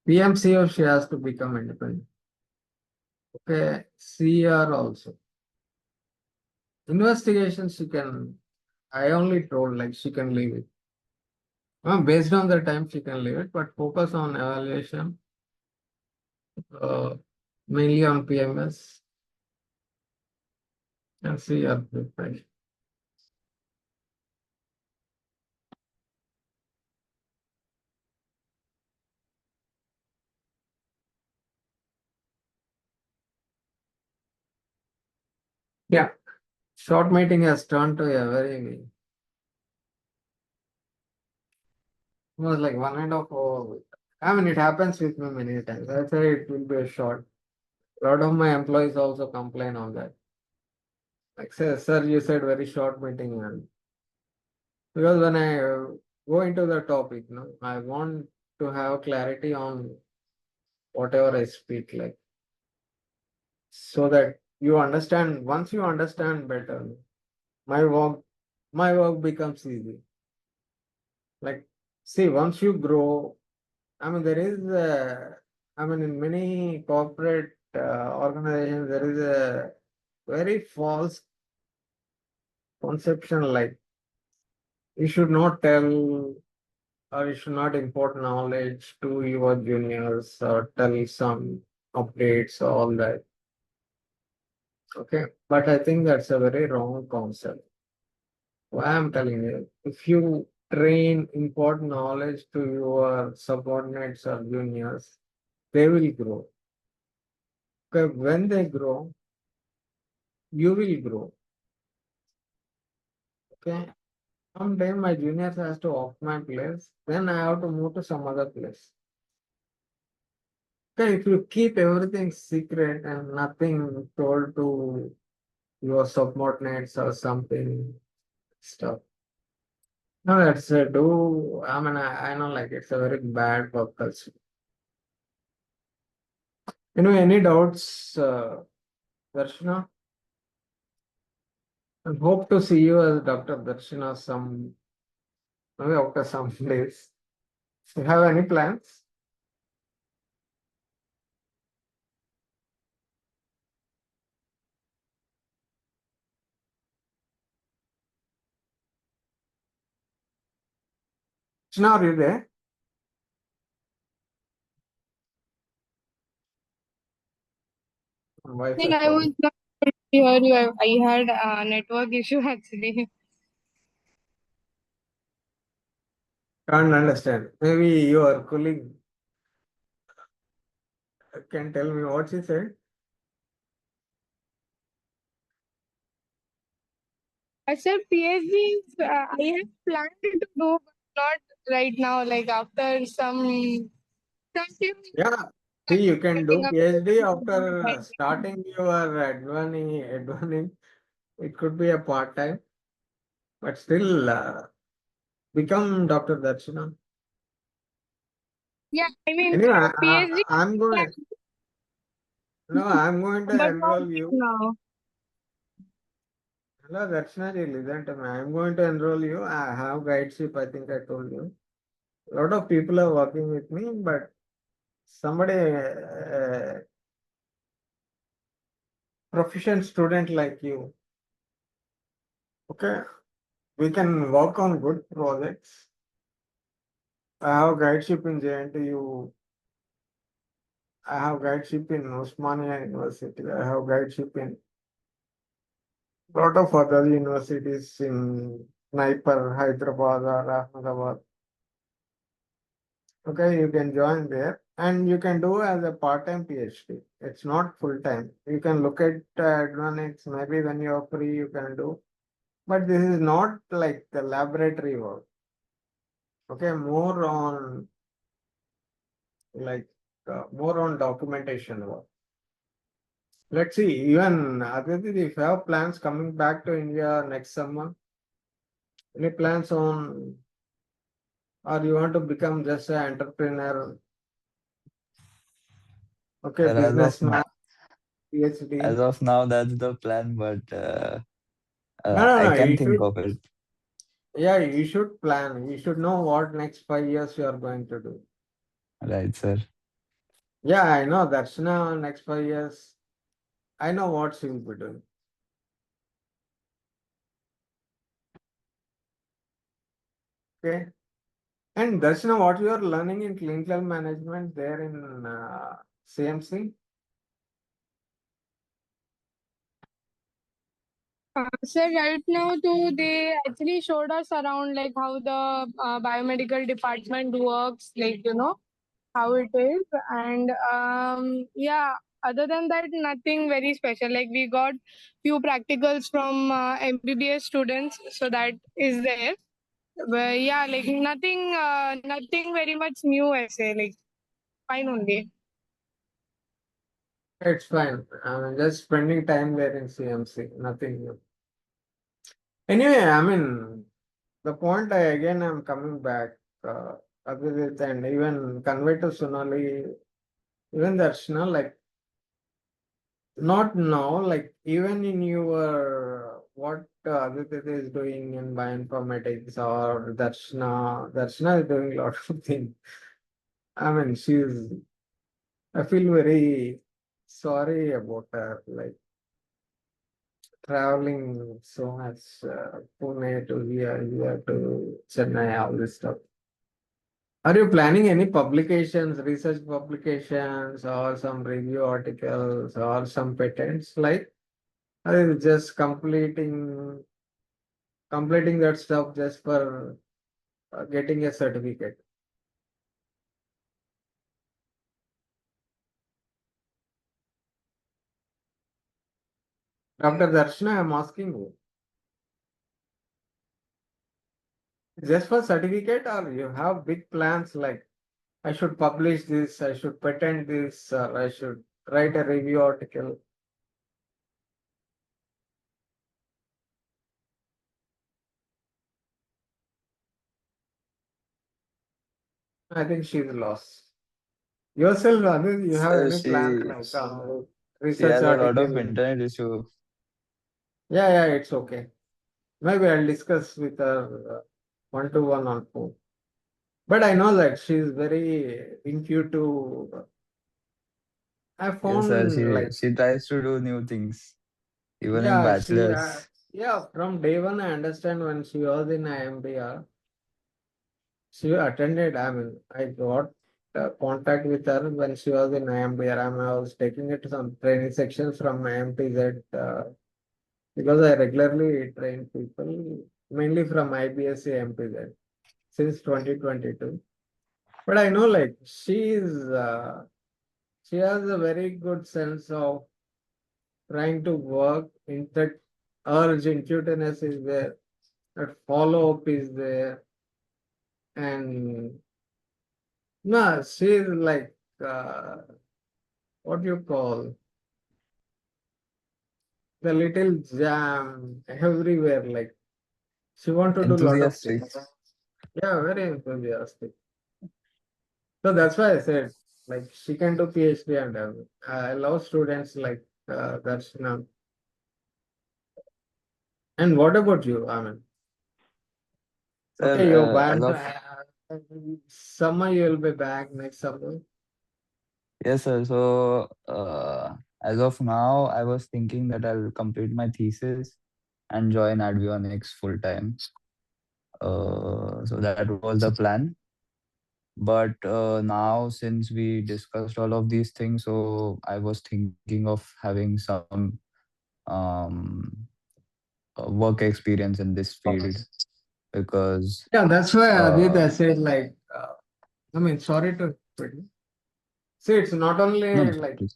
PMCO, she has to become independent. Okay, CR also. Investigation, she can, I only told like she can leave it. Based on the time, she can leave it, but focus on evaluation, uh, mainly on PMS and CR preparation. Yeah, short meeting has turned to a very, it was like 1.5 hour. I mean, it happens with me many times. I say it will be a short. A lot of my employees also complain on that. Like, say, sir, you said very short meeting. And because when I go into the topic, no, I want to have clarity on whatever I speak, like, so that you understand. Once you understand better, my work, my work becomes easy. Like, see, once you grow, I mean, there is, I mean, in many corporate organizations, there is a very false conception, like you should not tell or you should not import knowledge to your juniors or tell some updates, all that. Okay, but I think that's a very wrong concept. Why I'm telling you, if you train import knowledge to your subordinates or juniors, they will grow. Okay, when they grow, you will grow. Okay, someday my juniors has to off my place, then I have to move to some other place. Okay, if you keep everything secret and nothing told to your subordinates or something stuff. No, that's I mean, I know like it's a very bad work culture. Any doubts, Darshana? I hope to see you as Dr. Darshana maybe after some days. You have any plans? Darshana, are you there? think Wi-Fi I was problem. not able to hear you. I had a network issue actually. Can't understand. Maybe your colleague can tell me what she said. I said PhD, I have planned to do, but not right now. Like after some few Yeah. See, you can setting do up. PhD after starting your advani. It could be a part-time, but still become Dr. Darshana. Yeah, I mean Anyway, PhD, I'm going. No, I'm going to but not enroll right you. now. Hello, Darshana ji, listen to me. I'm going to enroll you. I have guideship. I think I told you. A lot of people are working with me, but somebody, proficient student like you, okay, we can work on good projects. I have guideship in JNTU. I have guideship in Osmania University. I have guideship in lot of other universities in Naipur, Hyderabad, or Ahmedabad. Okay, you can join there and you can do as a part-time PhD. It's not full-time. You can look at Advinoyx, maybe when you're free, you can do. But this is not like the laboratory work. Okay, like more on documentation work. Let's see, even Aditi, if you have plans coming back to India next summer, any plans on, or you want to become just an entrepreneur, okay, Sir, businessman, PhD? as of now, that's the plan, but No, no, I no, can you think should, of it. yeah, you should plan. You should know what next 5 years you are going to do. Right, sir. Yeah, I know that's now next 5 years. I know what she will be doing. Okay. And that's now what you are learning in clinical management there in CMC. So right now, too, they actually showed us around like how the biomedical department works, like how it is, and yeah. Other than that, nothing very special. Like we got few practicals from MBBS students, so that is there. But yeah, like nothing very much new. I say like fine only. It's fine. I'm just spending time there in CMC. Nothing new. Anyway, I mean, the point I'm coming back, Abhijit, and even convey to Sonali, even that's not like, not now, like even in your what Aditya is doing in bioinformatics or Darshana is doing a lot of things. I mean, I feel very sorry about her, like traveling so much, Pune to here to Chennai, all this stuff. Are you planning any publications, research publications, or some review articles, or some patents? Like, are you just completing that stuff just for getting a certificate? Dr. Darshana, I'm asking you, just for certificate, or you have big plans like I should publish this, I should patent this, or I should write a review article? I think she's lost. Yourself, Anu, you have So any plans like she research has a lot of article? internet issue. Yeah, yeah, it's okay. Maybe I'll discuss with her one to one on phone. But I know that she's very intuitive. I Yes, sir. found like, She tries to do new things, even in yeah, bachelor's. yeah, from day one, I understand when she was in IMDR, she attended, I mean, I got contact with her when she was in IMT. I was taking it to some training sections from IMTZ because I regularly train people, mainly from IBSC IMTZ since 2022. But I know like she has a very good sense of trying to work in that urge, intuitiveness is there, that follow up is there, and no, she's like what you call the little jam everywhere. Like she want to do a lot of Enthusiastic. things. Yeah, very enthusiastic. So that's why I said like she can do PhD and everything. I love students like Darshana. And what about you? I mean, Sir, okay, you're as back. of Summer you'll be back next summer. yes, sir. So, as of now, I was thinking that I'll complete my thesis and join Advinoyx full time. So that was the plan. But now, since we discussed all of these things, so I was thinking of having some um, work experience in this field because Yeah, that's why Adit, uh, I said like, I mean, sorry to quit you. See, it's not no, only no, like please.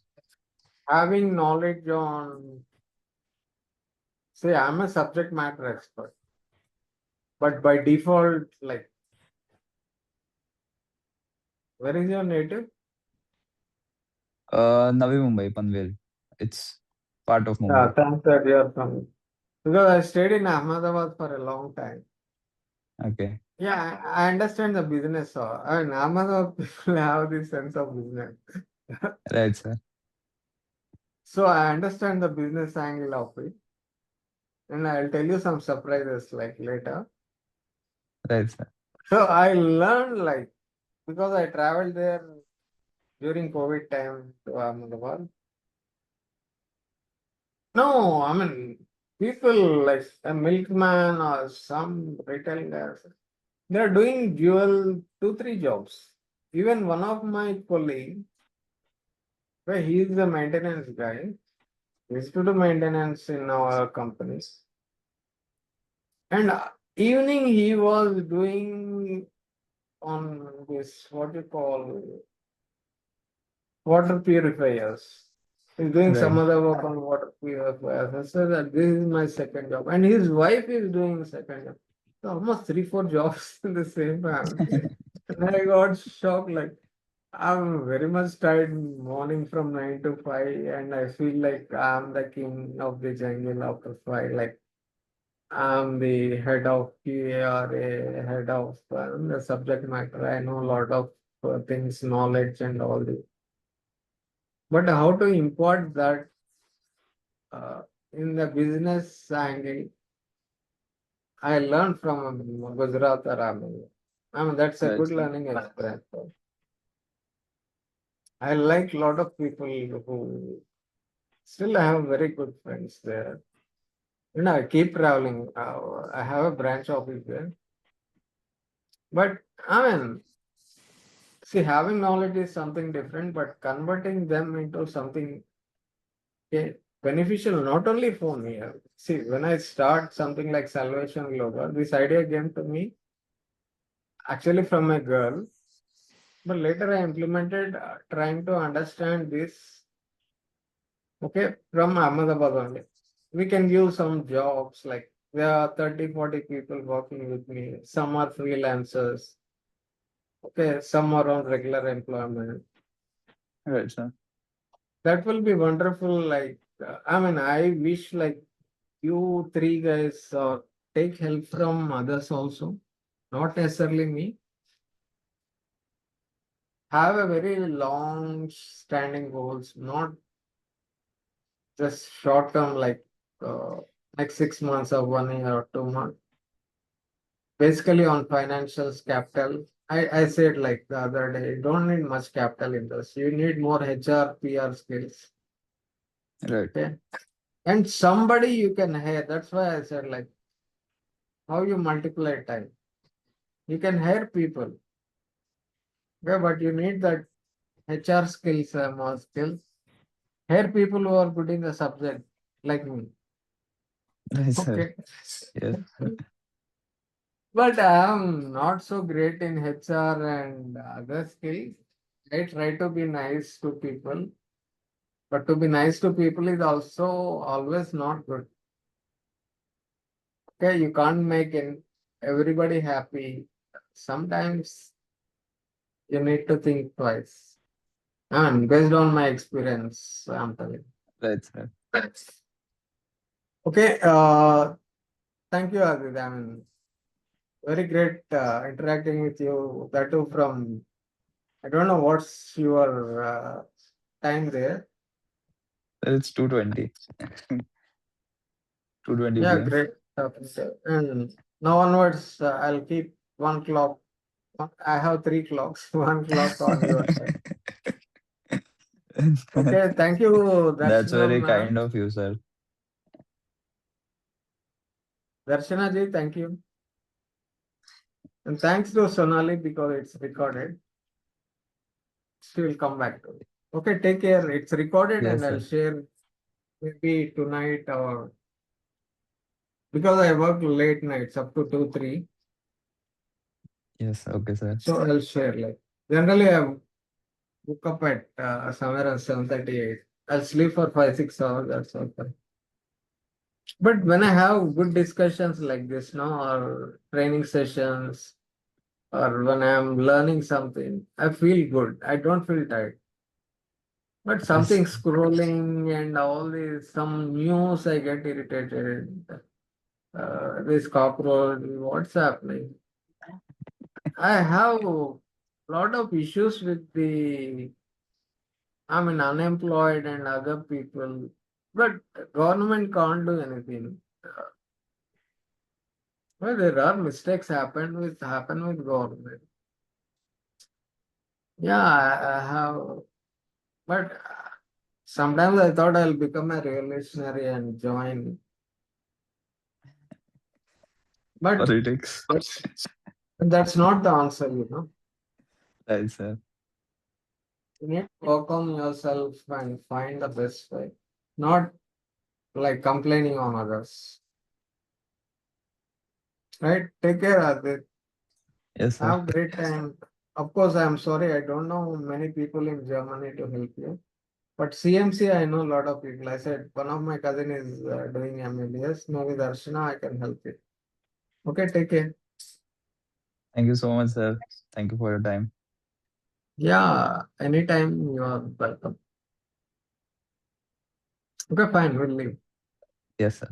having knowledge on, say, I'm a subject matter expert, but by default, like, where is your native? Navi Mumbai, Panvel. It's part of Yeah, Mumbai. thanks that you're from. Because I stayed in Ahmedabad for a long time. Okay. Yeah, I understand the business. I mean, Ahmedabad people have this sense of business. Right, sir. So I understand the business angle of it. And I'll tell you some surprises like later. Right, sir. So I learned like because I traveled there during COVID time to Ahmedabad. No, I mean people like a milkman or some retail guys, they're doing dual 2, 3 jobs. Even one of my colleague, where he is the maintenance guy, he used to do maintenance in our companies. And evening he was doing on this what you call water purifiers. He's doing some Right. other work on water purifiers. I said that this is my second job. And his wife is doing second job. So almost 3, 4 jobs in the same family. And I got shocked, like I'm very much tired morning from 9 to 5, and I feel like I'm the king of the jungle after 5. Like I'm the head of QARA, head of the subject matter. I know a lot of things, knowledge and all this. But how to import that in the business angle, I learned from Gujarat or I mean, that's a Right, good sir. learning experience. I like a lot of people who still have very good friends there. You know, I keep traveling. I have a branch office there. But I mean, see, having knowledge is something different, but converting them into something beneficial not only for me. See, when I start something like Salvation Global, this idea came to me actually from a girl, but later I implemented trying to understand this, okay, from Ahmedabad only. We can give some jobs, like there are 30, 40 people working with me. Some are freelancers, okay, some are on regular employment. Right, sir. That will be wonderful. Like, I mean, I wish like you three guys take help from others also, not necessarily me. Have a very long standing goals, not just short term like uh, next 6 months or 1 year or 2 months. Basically on financials, capital. I said like the other day, you don't need much capital in this. You need more HR, PR skills. Right. Okay. And somebody you can hire. That's why I said like how you multiply time. You can hire people. Yeah, but you need that HR skills, more skills. Here, people who are good in the subject, like me. Right, sir. Okay. Yes. But I am not so great in HR and other skills. I try to be nice to people, but to be nice to people is also always not good. Okay, you can't make everybody happy. Sometimes you need to think twice. And based on my experience, I'm telling. Right, sir. Okay, thank you, Adit. I mean, very great interacting with you. That too from, I don't know what's your time there. It's 2:20. 2:20 Yeah, p.m. great. And now onwards, I'll keep one clock. I have three clocks, one clock on your side. Okay, thank you, That's Darshana very kind ma'am. of you, sir. Darshana ji, thank you. And thanks to Sonali because it's recorded. She will come back to it. Okay, take care. It's recorded and Yes, I'll sir. share maybe tonight or because I work late nights up to 2, 3. Yes, okay, sir. So I'll share like generally I woke up at somewhere around 7:38. I'll sleep for 5, 6 hours, that's okay. But when I have good discussions like this, no, or training sessions, or when I'm learning something, I feel good. I don't feel tired. But Yes. something scrolling and all this, some news, I get irritated. This cockroach, what's happening? I have a lot of issues with unemployed and other people, but government can't do anything. Well, there are mistakes happen with government. Yeah, I have, but sometimes I thought I'll become a revolutionary and join, but Politics. that's that's not the answer. Right, sir. You need to work on yourself and find the best way, not like complaining on others. Right? Take care, Adit. Yes, sir. Have great time. Of course, I'm sorry, I don't know many people in Germany to help you. But CMC, I know a lot of people. I said one of my cousin is doing MBBS. Maybe Darshana, I can help you. Okay, take care. Thank you so much, sir. Thank you for your time. Yeah, anytime you are welcome. Okay, fine, we'll leave. Yes, sir.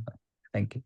Thank you.